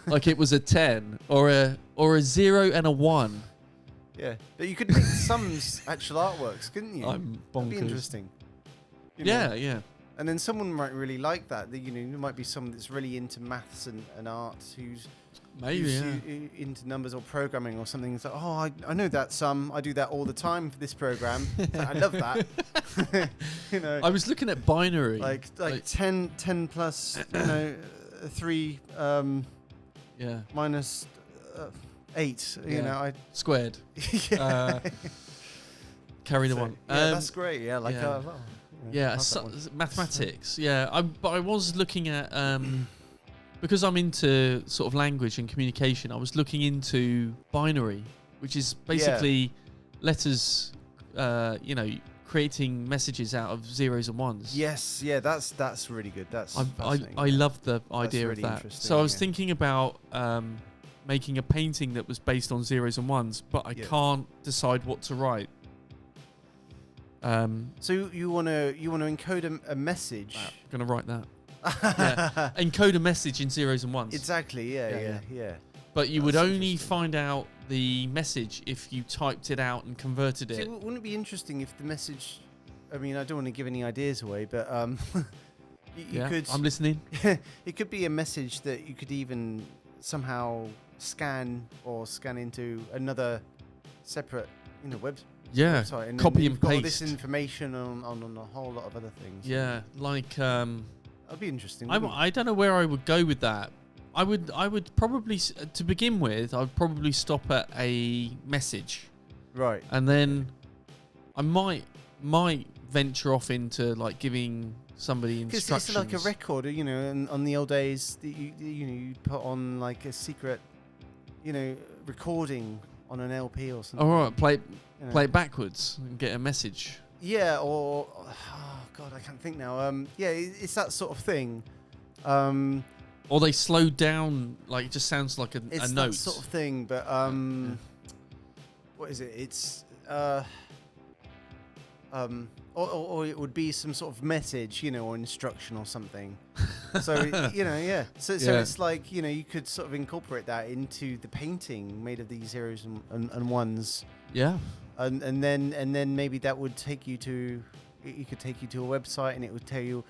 like it was a 10 or a 0 and a 1. Yeah, but you could make sums actual artworks, couldn't you? I'm bonkers. That'd be interesting. Yeah. And then someone might really like that. There might be someone that's really into maths and arts who's into numbers or programming or something. It's like, I know that sum. I do that all the time for this program. I love that. I was looking at binary. Like 10 plus 3 minus 8, I squared. Carry the 1. That's great. Yeah, mathematics. But I was looking at because I'm into sort of language and communication. I was looking into binary, which is basically letters. Creating messages out of 0s and 1s. Yes, that's really good. That's I love the idea of that. So I was thinking about making a painting that was based on zeros and ones, but I can't decide what to write. So you want to encode a message. I'm gonna write that. Yeah. Encode a message in zeros and ones. Exactly. Yeah. But you would only find out the message if you typed it out and converted it. So wouldn't it be interesting if the message? I mean, I don't want to give any ideas away, but you could. I'm listening. It could be a message that you could even somehow scan into another separate, website. And copy then and you've got all paste. this information on a whole lot of other things. Yeah, like That'd be interesting. I don't know where I would go with that. I would probably, to begin with, I'd probably stop at a message, right, and then I might venture off into like giving somebody instructions. Because it's like a record, and on the old days, you put on like a secret, recording on an LP or something. All right, play it backwards and get a message. Yeah, or oh god, I can't think now. It's that sort of thing. Or they slow down, like it just sounds like a note. It's that sort of thing, but what is it? It's or it would be some sort of message, or instruction or something. So So it's like you could sort of incorporate that into the painting made of these zeros and ones. Yeah. And then maybe that would take you to a website, and it would tell you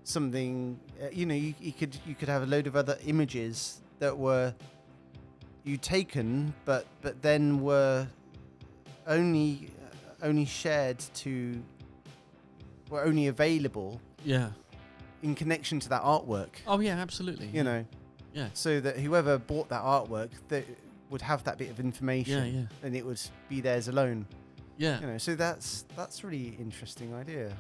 something. You could have a load of other images that were taken, but then were only shared to, were only available. Yeah. In connection to that artwork. Oh yeah, absolutely. Yeah. So that whoever bought that artwork that would have that bit of information. And it would be theirs alone. Yeah. So that's really interesting idea.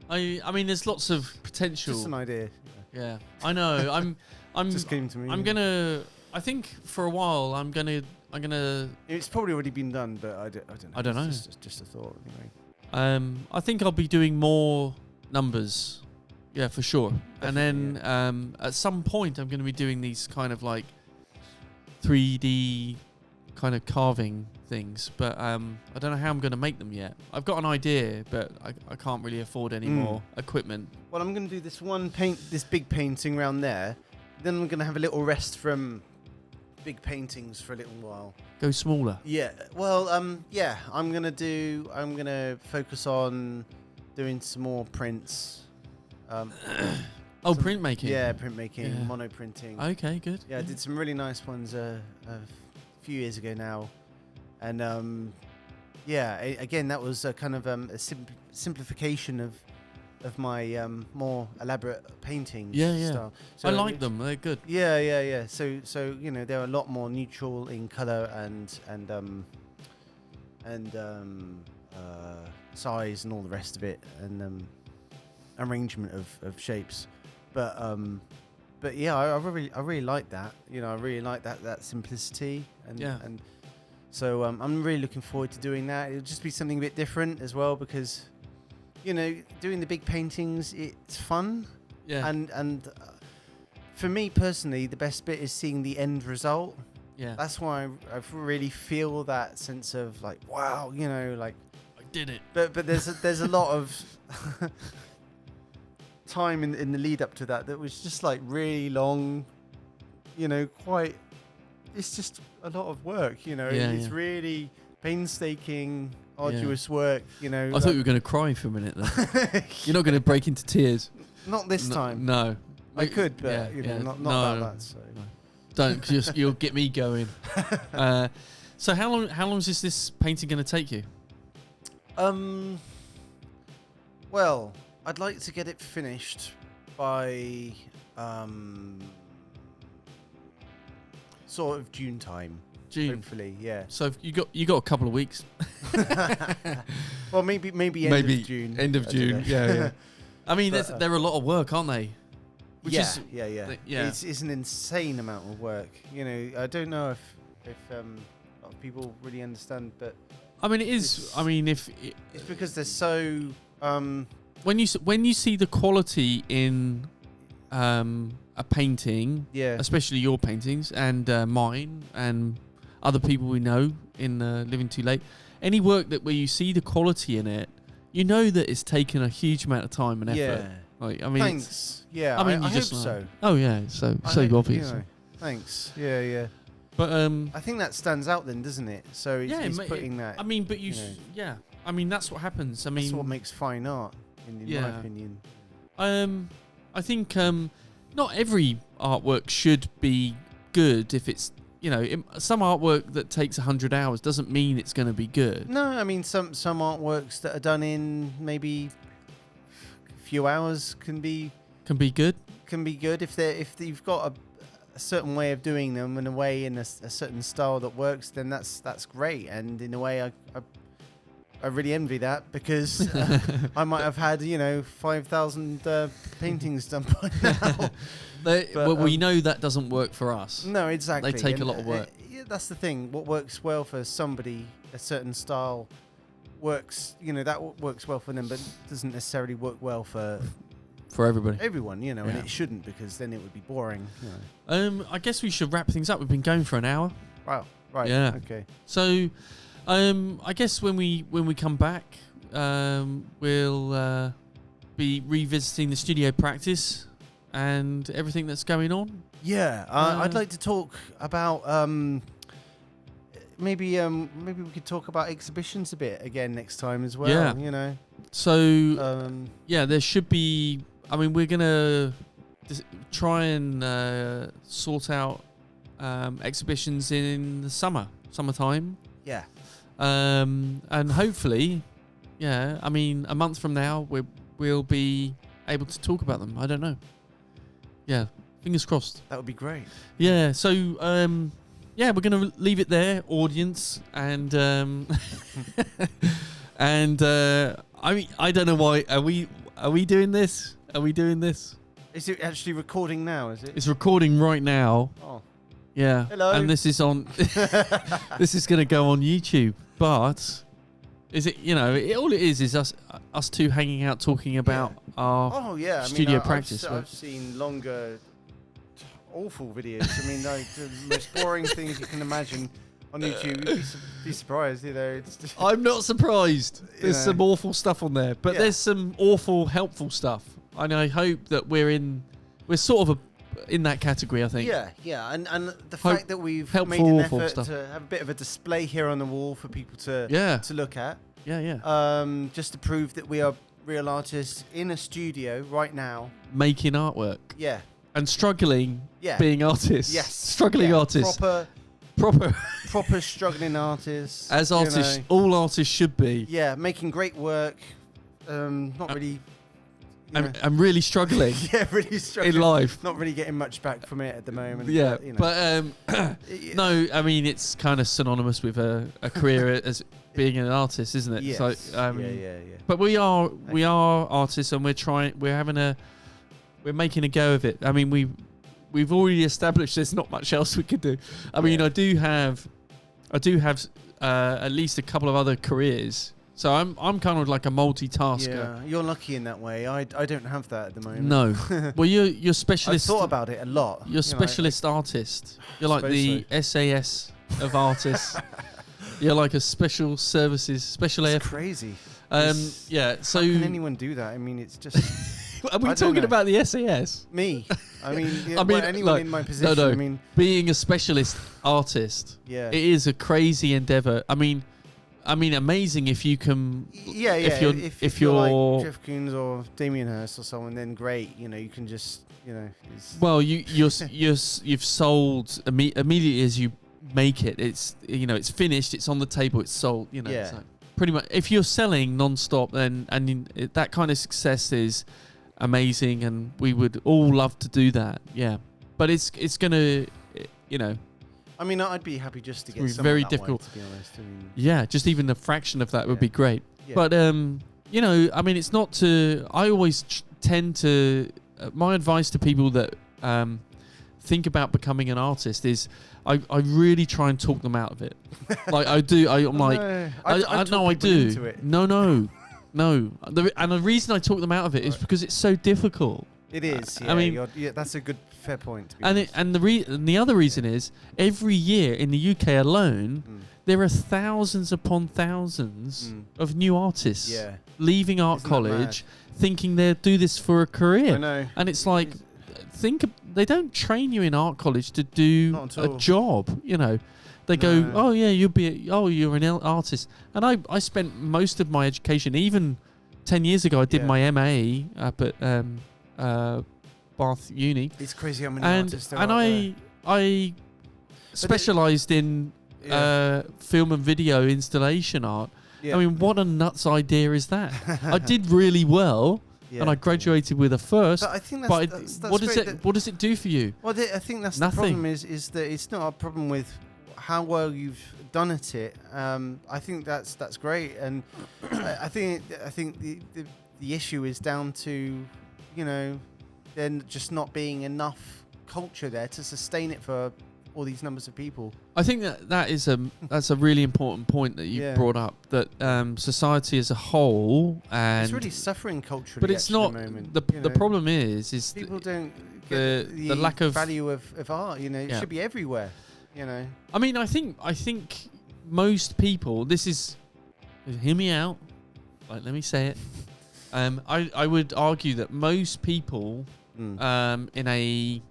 I mean, there's lots of potential. Just an idea. Yeah, I know. I'm just came to me. I think for a while I'm gonna. It's probably already been done, but I don't know. I don't know. Just a thought, anyway. I think I'll be doing more numbers. Yeah, for sure. Definitely, and then at some point I'm going to be doing these kind of like 3D kind of carving things, but I don't know how I'm going to make them yet. I've got an idea, but I can't really afford any more equipment. Well, I'm going to do this big painting around there. Then I'm going to have a little rest from big paintings for a little while. Go smaller. Yeah. Well, I'm going to focus on doing some more prints. Printmaking. Yeah, printmaking, mono printing. Okay, good. Yeah, I did some really nice ones a few years ago now, and again that was a kind of a simplification of my more elaborate painting style. So I like them; they're good. Yeah. So they're a lot more neutral in color and size and all the rest of it, and arrangement of shapes, but yeah, I really like that. I really like that simplicity, and so I'm really looking forward to doing that. It'll just be something a bit different as well, because doing the big paintings, it's fun. Yeah. And for me personally, the best bit is seeing the end result. Yeah. That's why I really feel that sense of like, wow, like I did it. But there's a lot of time in the lead up to that was just like really long, quite, it's just a lot of work, it's really painstaking, arduous work, I thought you were going to cry for a minute there. You're not going to break into tears. Not this time. No. I could, but not about that. So. No. Don't, because you'll get me going. So how long is this painting going to take you? Well, I'd like to get it finished by sort of June time. June, hopefully, yeah. So you got a couple of weeks. Well, maybe end of June. End of June. Yeah. I mean, they're a lot of work, aren't they? Yeah. It's an insane amount of work. I don't know if a lot of people really understand, but I mean, it is. I mean, it's because they're so. When you see the quality in a painting, Yeah. especially your paintings and mine and other people we know in Living Too Late, any work that where you see the quality in it, you know that it's taken a huge amount of time and effort. Yeah. Like, I mean, Thanks. Yeah. I mean, you I just hope so. Oh yeah, so I so hope, obvious. you know, thanks. Yeah, yeah. But I think that stands out then, doesn't it? So it's, yeah, it's it- putting that. I mean, but you know. yeah. I mean, that's what happens. I mean, That's what makes fine art, in my Yeah. opinion. I think not every artwork should be good if it's, you know, some artwork that takes 100 hours doesn't mean it's going to be good. No, I mean some artworks that are done in maybe a few hours can be good. if you've got a certain way of doing them and a way in a certain style that works, then that's great. And in a way, I really envy that, because I might have had 5,000 paintings done by now. Well, we know that doesn't work for us. No, exactly. They take a And, lot of work. Yeah, that's the thing. What works well for somebody, a certain style, works. Works well for them, but doesn't necessarily work well for everybody. everyone. And Yeah. it shouldn't, because then it would be boring. I guess we should wrap things up. We've been going for an hour. Wow. Right. Yeah. Okay. So, I guess when we come back, we'll be revisiting the studio practice and everything that's going on. Yeah. I'd like to talk about maybe we could talk about exhibitions a bit again next time as well. Yeah. So yeah, there should be. I mean, we're gonna try and sort out exhibitions in the summertime. Yeah. And hopefully, yeah, I mean, a month from now, we'll be able to talk about them. I don't know. Yeah, fingers crossed. That would be great. Yeah, so, yeah, we're going to leave it there, audience. And, and I mean, I don't know why. Are we doing this? Are we doing this? Is it actually recording now, is it? It's recording right now. Oh. Yeah. Hello. And this is on. This is going to go on YouTube, but is it? All it is us two hanging out talking about our Oh, yeah. studio I've practice. I've seen longer, awful videos. I mean, like, the most boring things you can imagine on YouTube. You'd be surprised, It's just, I'm not surprised. There's know. some awful stuff on there, but Yeah. there's some awful, helpful stuff, and I hope that we're sort of in that category. I think. yeah. And the fact that we've made helpful, an awful effort stuff. to have a bit of a display here on the wall for people to Yeah. to look at. Yeah. Just to prove that we are real artists in a studio right now. Making artwork Yeah. and struggling. Yeah. Being artists. Yes. Struggling Yeah. artists. Proper Proper. struggling artists. As you artists, know. all artists should be. Yeah, making great work. Not really. I'm really struggling Yeah, really struggling. in life. Not really getting much back from it at the moment. Yeah, but, but no, I mean it's kind of synonymous with a career as being an artist, isn't it? yes. So, yeah. But we are artists, and we're making a go of it. I mean, we've already established there's not much else we could do. I mean, Yeah. I do have at least a couple of other careers. So I'm kind of like a multitasker. Yeah, you're lucky in that way. I don't have that at the moment. No. Well, you're I've specialist. thought about it a lot. You're a specialist artist. You're like the SAS of artists. You're like a special services, special air. It's crazy. Yeah. So How can anyone do that? I mean, it's just are we I don't talking know. about the SAS? me. I mean, yeah, I mean, well, anyone like, in my position. no. I mean, Being a specialist artist, yeah. it is a crazy endeavor. I mean, amazing if you can. Yeah. If you're you're like Jeff Koons or Damien Hirst or someone, then great. You can just It's, well, you've sold immediately as you make it. It's it's finished. It's on the table. It's sold. Yeah. It's like pretty much. If you're selling non-stop, then that kind of success is amazing, and we would all love to do that. Yeah, but it's gonna I mean, I'd be happy just to get It's some very of that difficult. way, to be honest. I mean, yeah, just even a fraction of that would Yeah. be great. yeah. But I mean, it's not to. I always tend to. My advice to people that think about becoming an artist is, I really try and talk them out of it. Like I do. I'm like, I talk I people do. into it. No. And the reason I talk them out of it is Right. because it's so difficult. It is. I Yeah, mean- that's a good fair point. To be And honest. and the other reason is every year in the UK alone, there are thousands upon thousands of new artists Yeah. leaving art Isn't that college, thinking they'll do this for a career. I know. And it's like, they don't train you in art college to do Not at a all. job. They go, No. oh yeah, you're an artist. And I spent most of my education, even 10 years ago, I did Yeah. my MA up at Bath Uni, It's crazy how many and artists there and are I specialised in there. film and video installation art. Yeah. I mean, what a nuts idea is that? I did really well, Yeah. and I graduated with a first. But I think But that's what does great it? What does it do for you? Well, I think that's Nothing. the problem is that it's not a problem with how well you've done at it. I think that's great, and I think the issue is down to, there just not being enough culture there to sustain it for all these numbers of people. I think that's a really important point that you Yeah. brought up. That society as a whole, and It's really suffering culturally. but it's actually, not at the moment. the problem is People don't the- get the lack of- value of art. It Yeah. should be everywhere. I mean, I think most people. This is, hear me out. Like, let me say it. I would argue that most people in a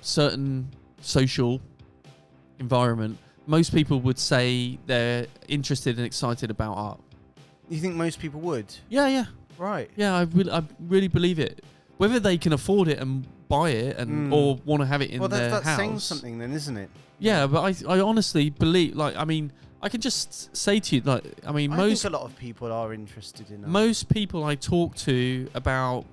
certain social environment, most people would say they're interested and excited about art. You think most people would? Yeah. Right. Yeah, I really believe it. Whether they can afford it and buy it and or want to have it in their that's house. saying something then, isn't it? Yeah, but I honestly believe, I mean, I can just say to you, I mean, I most think a lot of people are interested in art. most people I talk to about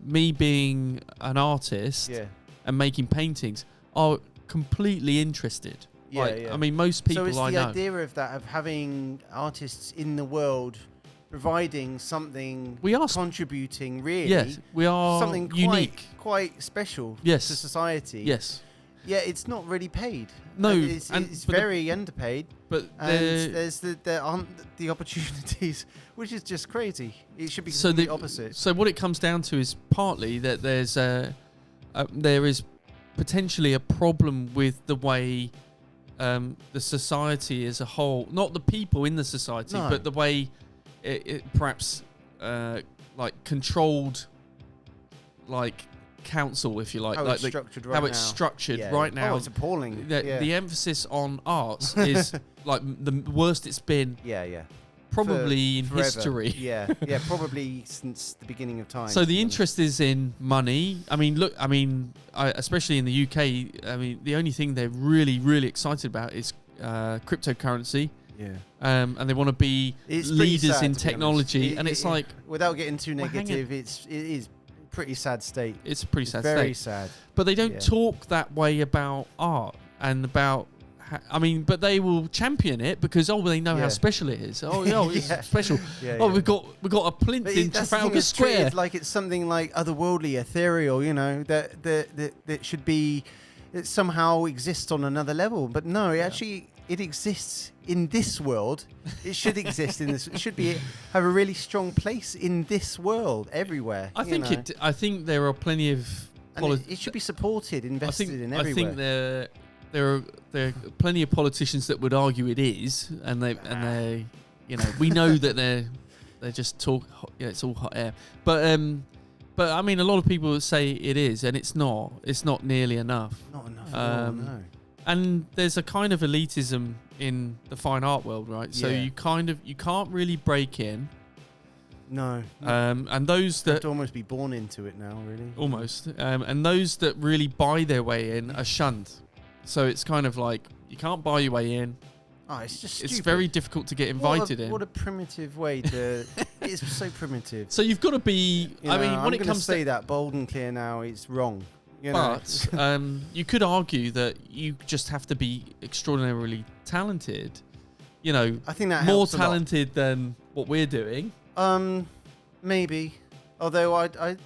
me being an artist Yeah. and making paintings are completely interested. Yeah, Like, yeah. I mean, most people so it's I the know. idea of that, of having artists in the world providing something, We are contributing really. Yes, we are something unique. quite special Yes. to society. Yes. Yeah, it's not really paid. No, And it's but the- very underpaid, But and there aren't the opportunities, which is just crazy. It should be so the the opposite. So what it comes down to is partly that there is potentially a problem with the way the society as a whole, not the people in the society, No. but the way it perhaps controlled, council, if you like, How like it's structured right how now. it's structured Yeah. right now. Oh, it's appalling. The emphasis on arts is like the worst it's been yeah. probably in Forever. history. Yeah, probably since the beginning of time. So to the be honest. interest is in money. I mean, look, especially in the UK, I mean, the only thing they're really, really excited about is cryptocurrency. Yeah. And they want to be It's pretty leaders sad, in to be honest. technology. And it's like, without getting too Well, hang negative, it is pretty sad state. it's a pretty sad Very state. sad. But they don't yeah. talk that way about art and about. But they will champion it because they know how Yeah. special it is. Oh, it's Yeah. special. Yeah, Oh, yeah. we've got a plinth But in that's the thing, Trafalgar it's treated Square. like it's something like otherworldly, ethereal. That should be, it somehow exists on another level. But no, it exists in this world. It should exist in this. It should have a really strong place in this world everywhere. I think there are plenty of. And it should be supported, invested in everywhere. I think there are plenty of politicians that would argue it is, and they we know that they're just talk. It's all hot air, but I mean, a lot of people say it is, and it's not. It's not nearly enough. Not enough. At all, no. And there's a kind of elitism in the fine art world, right? So Yeah. you can't really break in. No. And those You have that to almost be born into it now, really. almost, and those that really buy their way in are shunned. So it's kind of like you can't buy your way in. Oh, it's just stupid. It's very difficult to get invited in. What a primitive way to. It's so primitive. So you've got to be. I mean, when I'm it gonna comes say to, that bold and clear now, it's wrong. You know? but you could argue that you just have to be extraordinarily talented. I think that More helps a lot. talented than what we're doing. Maybe. Although I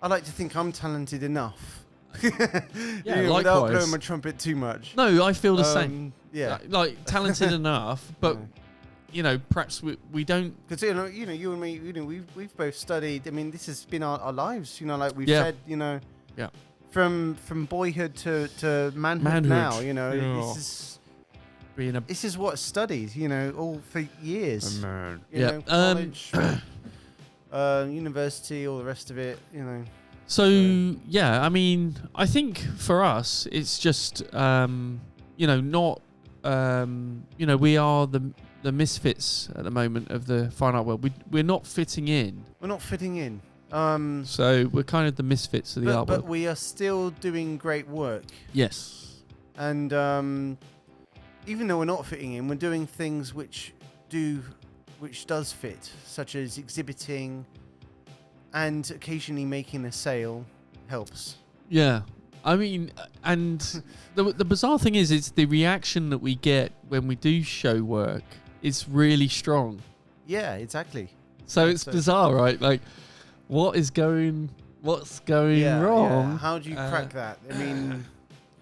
like to think I'm talented enough. Yeah, without likewise. blowing my trumpet too much. No, I feel the same. Yeah. Like talented enough, but perhaps we don't. Because you and me, we've both studied. I mean, this has been our lives. Like we've Yeah. said, Yeah. From boyhood to manhood, now, you know, Yeah. Being a this is what studied, you know, all for years. man. You Yeah. know, college, university, all the rest of it, you know. So yeah, I mean, I think for us, it's just you know, not you know, we are the misfits at the moment of the fine art world. We're not fitting in. We're not fitting in. So we're kind of the misfits of the art but world. we are still doing great work. Yes. And even though we're not fitting in, we're doing things which does fit, such as exhibiting and occasionally making a sale helps. Yeah. I mean, and the bizarre thing is, it's the reaction that we get when we do show work is really strong. Yeah, exactly. So it's bizarre, right? Like, what's going wrong? Yeah. How do you crack that? I mean,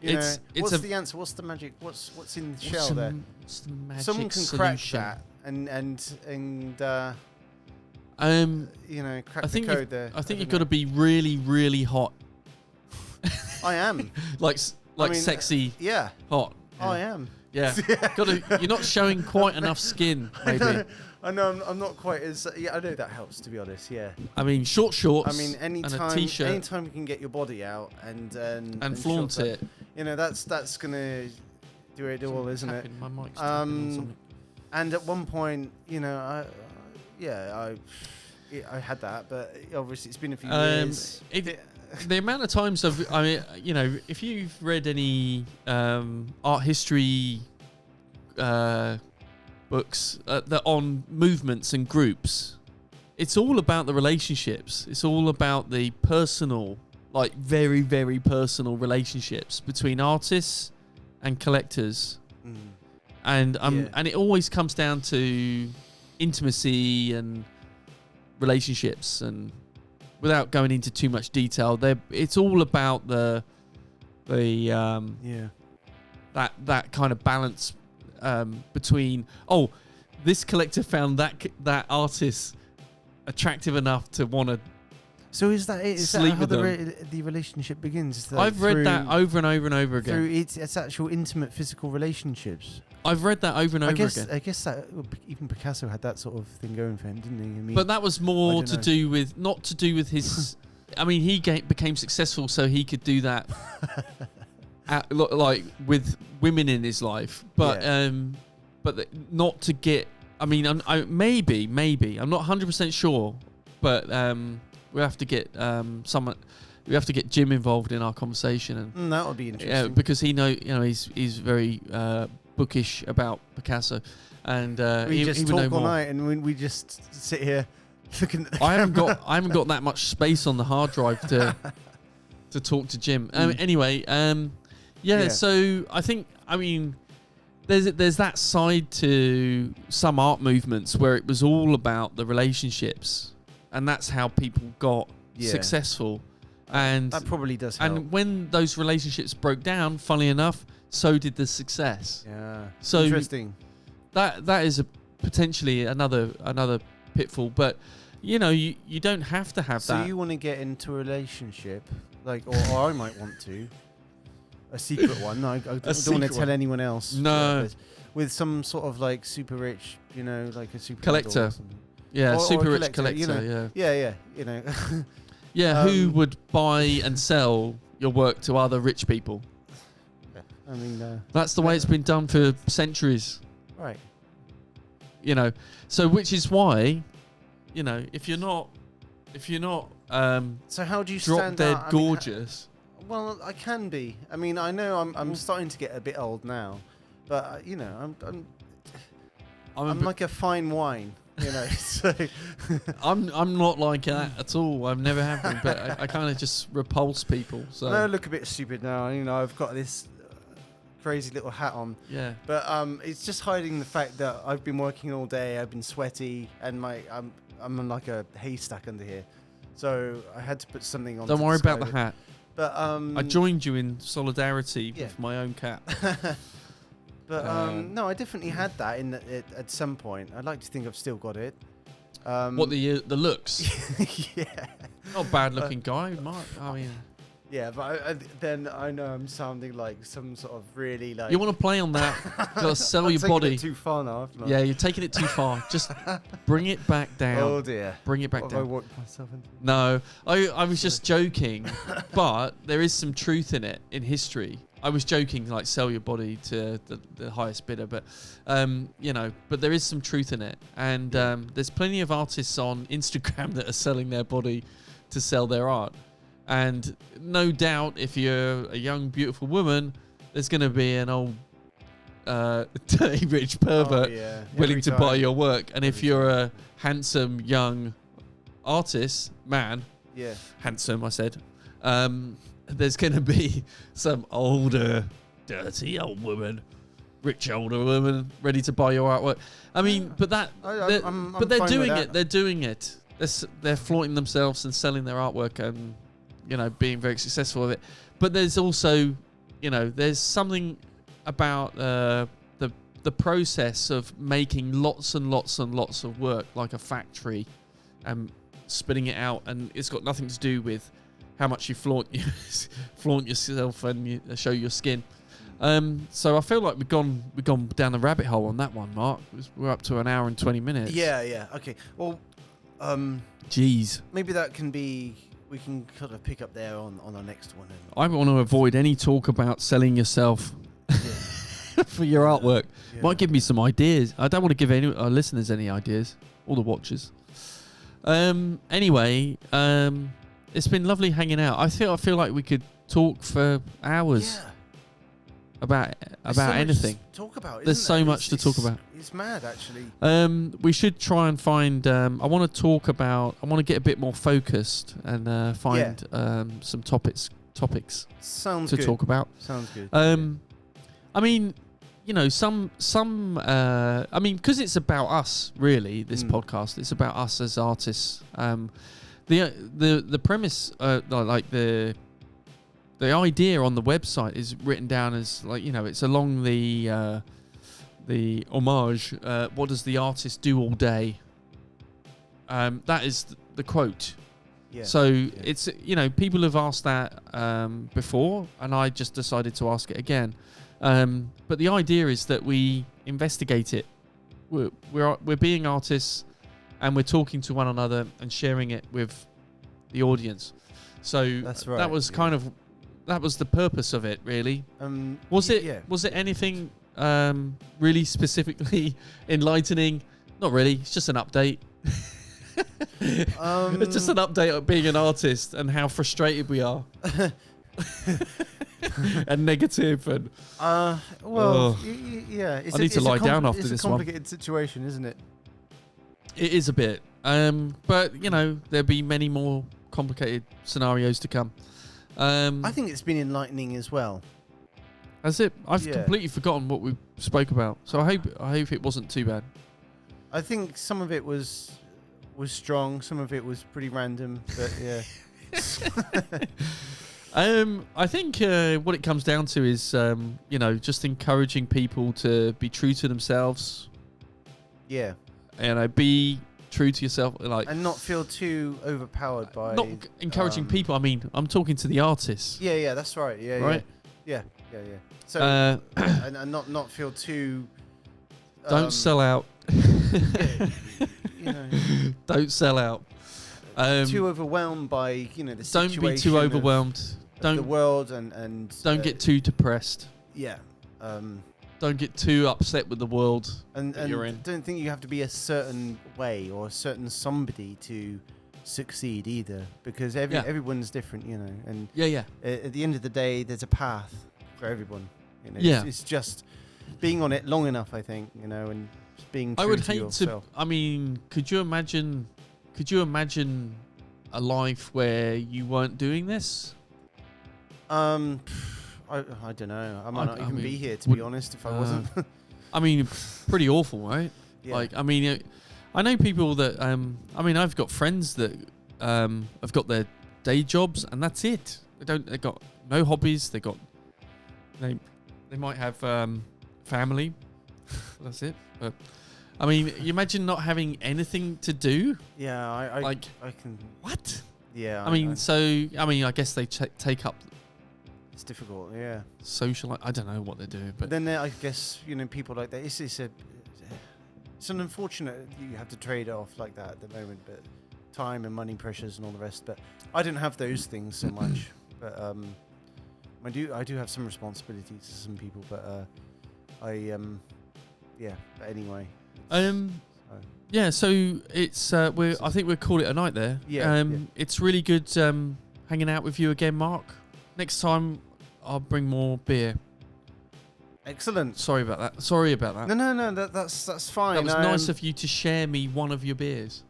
you know, what's the answer? What's the magic? What's in the shell there? What's the magic Someone can solution? crack that and you know, crack I think the code there. I think you've got to be really, really hot. I am. like I mean, sexy Yeah, hot. I am. Yeah. You're not showing quite enough skin, maybe. I know I'm not quite as. Yeah, I know that helps, to be honest. Yeah. I mean, short shorts. I mean, and a t-shirt anytime you can get your body out and flaunt short it. you know, that's gonna do it all, isn't it? My mic's tapping on something. And at one point, you know, I had that, but obviously it's been a few years. The amount of times I mean, you know, if you've read any art history books that on movements and groups, it's all about the relationships. It's all about the personal, like very, very personal relationships between artists and collectors. And and it always comes down to intimacy and relationships, and without going into too much detail, it's all about the that kind of balance between, oh, this collector found that artist attractive enough to want to. So is that it? Is Sleep that how with the relationship begins? Like I've read that over and over and over again. Through its actual intimate physical relationships. I've read that over and over again. I guess that even Picasso had that sort of thing going for him, didn't he? I mean, but that was more to do with, not to do with his. I mean, he became successful so he could do that, like with women in his life. But not to get. I mean, maybe I'm not 100% sure, but we have to get someone. We have to get Jim involved in our conversation, and that would be interesting. Yeah, because he's very bookish about Picasso, and we just he talk would know all more. night, and we just sit here looking at the I haven't got that much space on the hard drive to talk to Jim. Anyway, so I think, I mean, there's that side to some art movements where it was all about the relationships, and that's how people got successful. And that probably does help. And when those relationships broke down, funnily enough, so did the success. Yeah. So interesting. That is potentially another pitfall, but you know, you don't have to have that. So you want to get into a relationship, like, or I might want to, a secret one. No, I don't want to tell anyone else. No. With some sort of like super rich, you know, like a super collector. Yeah, super rich collector. You know, yeah, you know. Yeah, who would buy and sell your work to other rich people? I mean, that's the way it's been done for centuries. Right. You know, so which is why, you know, if you're not, so how do you drop stand dead out? gorgeous? Well, I can be. I mean, I know I'm starting to get a bit old now, but you know, I'm like a fine wine. You know, so I'm not like that at all. I've never have been, but I kind of just repulse people. So I look a bit stupid now. You know, I've got this crazy little hat on. Yeah. But it's just hiding the fact that I've been working all day. I've been sweaty, and I'm like a haystack under here. So I had to put something on. Don't worry about the hat. But I joined you in solidarity with my own cat. But no, I definitely had that at some point. I'd like to think I've still got it. What the looks? Yeah. Not a bad looking guy, Mark. I mean, Yeah, but then I know I'm sounding like some sort of really like. You want to play on that? You gotta sell I'm your taking body. it too far now. haven't I? Yeah, you're taking it too far. Just bring it back down. Oh dear. Bring it back What have I down. worked myself into? No, I was just joking, but there is some truth in it in history. I was joking, like sell your body to the highest bidder, but but there is some truth in it, and there's plenty of artists on Instagram that are selling their body to sell their art, and no doubt if you're a young beautiful woman, there's going to be an old dirty rich pervert willing to buy your work, and if you're a handsome young artist man, handsome I said, there's going to be some older dirty old woman, rich older woman ready to buy your artwork. I mean, but they're doing it. They're doing it. They're flaunting themselves and selling their artwork and being very successful with it. But there's also there's something about the process of making lots and lots and lots of work like a factory and spitting it out, and it's got nothing to do with how much you flaunt yourself and you show your skin. So I feel like we've gone down the rabbit hole on that one, Mark. We're up to an hour and 20 minutes. Yeah. Okay. Well, jeez. Maybe that can be. We can kind of pick up there on our next one. I want to avoid any talk about selling yourself for your artwork. Yeah. Might give me some ideas. I don't want to give any our listeners any ideas, all the watchers. Anyway, it's been lovely hanging out. I feel like we could talk for hours about anything. Talk about. There's so much to talk about. It's mad, actually. We should try and find. I want to get a bit more focused and find some topics Sounds to good. talk about. Sounds good. I mean, because it's about us, really. This podcast, it's about us as artists. The premise, like the idea on the website is written down as it's along the homage. What does the artist do all day? That is the quote. Yeah. So it's people have asked that before, and I just decided to ask it again. But the idea is that we investigate it. We're being artists, and we're talking to one another and sharing it with the audience. So that's right. That was that was the purpose of it, really. Was it anything really specifically enlightening? Not really. It's just an update. It's just an update of being an artist and how frustrated we are. And negative and yeah. I need to lie down after this one. It's a complicated situation, isn't it? It is a bit, but there'll be many more complicated scenarios to come. I think it's been enlightening as well. That's it. I've completely forgotten what we spoke about, so I hope it wasn't too bad. I think some of it was strong, some of it was pretty random, but yeah. I think what it comes down to is just encouraging people to be true to themselves. Yeah. Be true to yourself, and not feel too overpowered by. Not encouraging people. I mean, I'm talking to the artists. Yeah, that's right. Yeah, right. Yeah. So and not feel too. Don't sell out. Don't sell out. Too overwhelmed by the situation. Don't be too overwhelmed. Don't the world and don't get too depressed. Yeah. Don't get too upset with the world that you're in. Don't think you have to be a certain way or a certain somebody to succeed either, because everyone's different, And at the end of the day, there's a path for everyone. It's just being on it long enough, I think, and just being true to yourself. I mean, could you imagine a life where you weren't doing this? I don't know. I might not even be here, to be honest, if I wasn't. I mean, pretty awful, right? Yeah. I know people that. I've got friends that have got their day jobs, and that's it. They got no hobbies. They might have family. That's it. But you imagine not having anything to do. Yeah, I can. What? Yeah. I mean, I guess they take up it's difficult. Yeah. social. I don't know what they're doing, but then I guess people like that. It's an unfortunate you have to trade it off like that at the moment, but time and money pressures and all the rest. But I didn't have those things so much. But I do have some responsibilities to some people. But yeah. But anyway. Yeah, so it's I think we'll call it a night there. Yeah, It's really good hanging out with you again, Mark. Next time I'll bring more beer. Excellent. Sorry about that. No. That's fine. That was nice of you to share me one of your beers.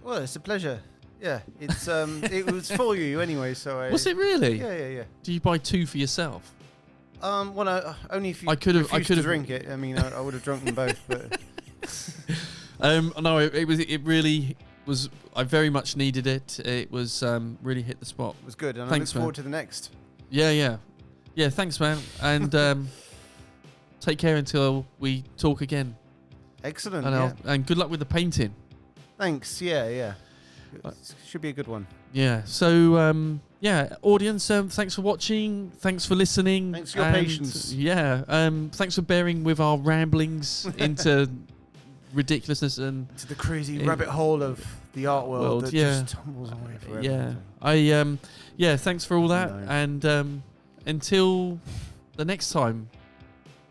Well, it's a pleasure. Yeah, it's it was for you anyway. So was it really? Yeah. Did you buy 2 for yourself? Well, only if you I could have drink it. I mean, I would have drunk them both, but. No, it really was. I very much needed it. It was really hit the spot. It was good, and thanks, I look forward to the next. Yeah. Thanks, man, and take care until we talk again. Excellent. And good luck with the painting. Thanks. Yeah. Should be a good one. Yeah. So audience, thanks for watching. Thanks for listening. Thanks for your patience. Yeah. Thanks for bearing with our ramblings into ridiculousness and to the crazy rabbit hole of the art world that just tumbles away forever. Thanks for all that, and until the next time,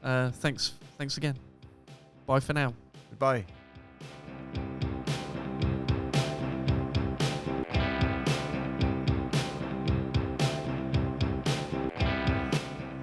thanks again. Bye for now. Goodbye.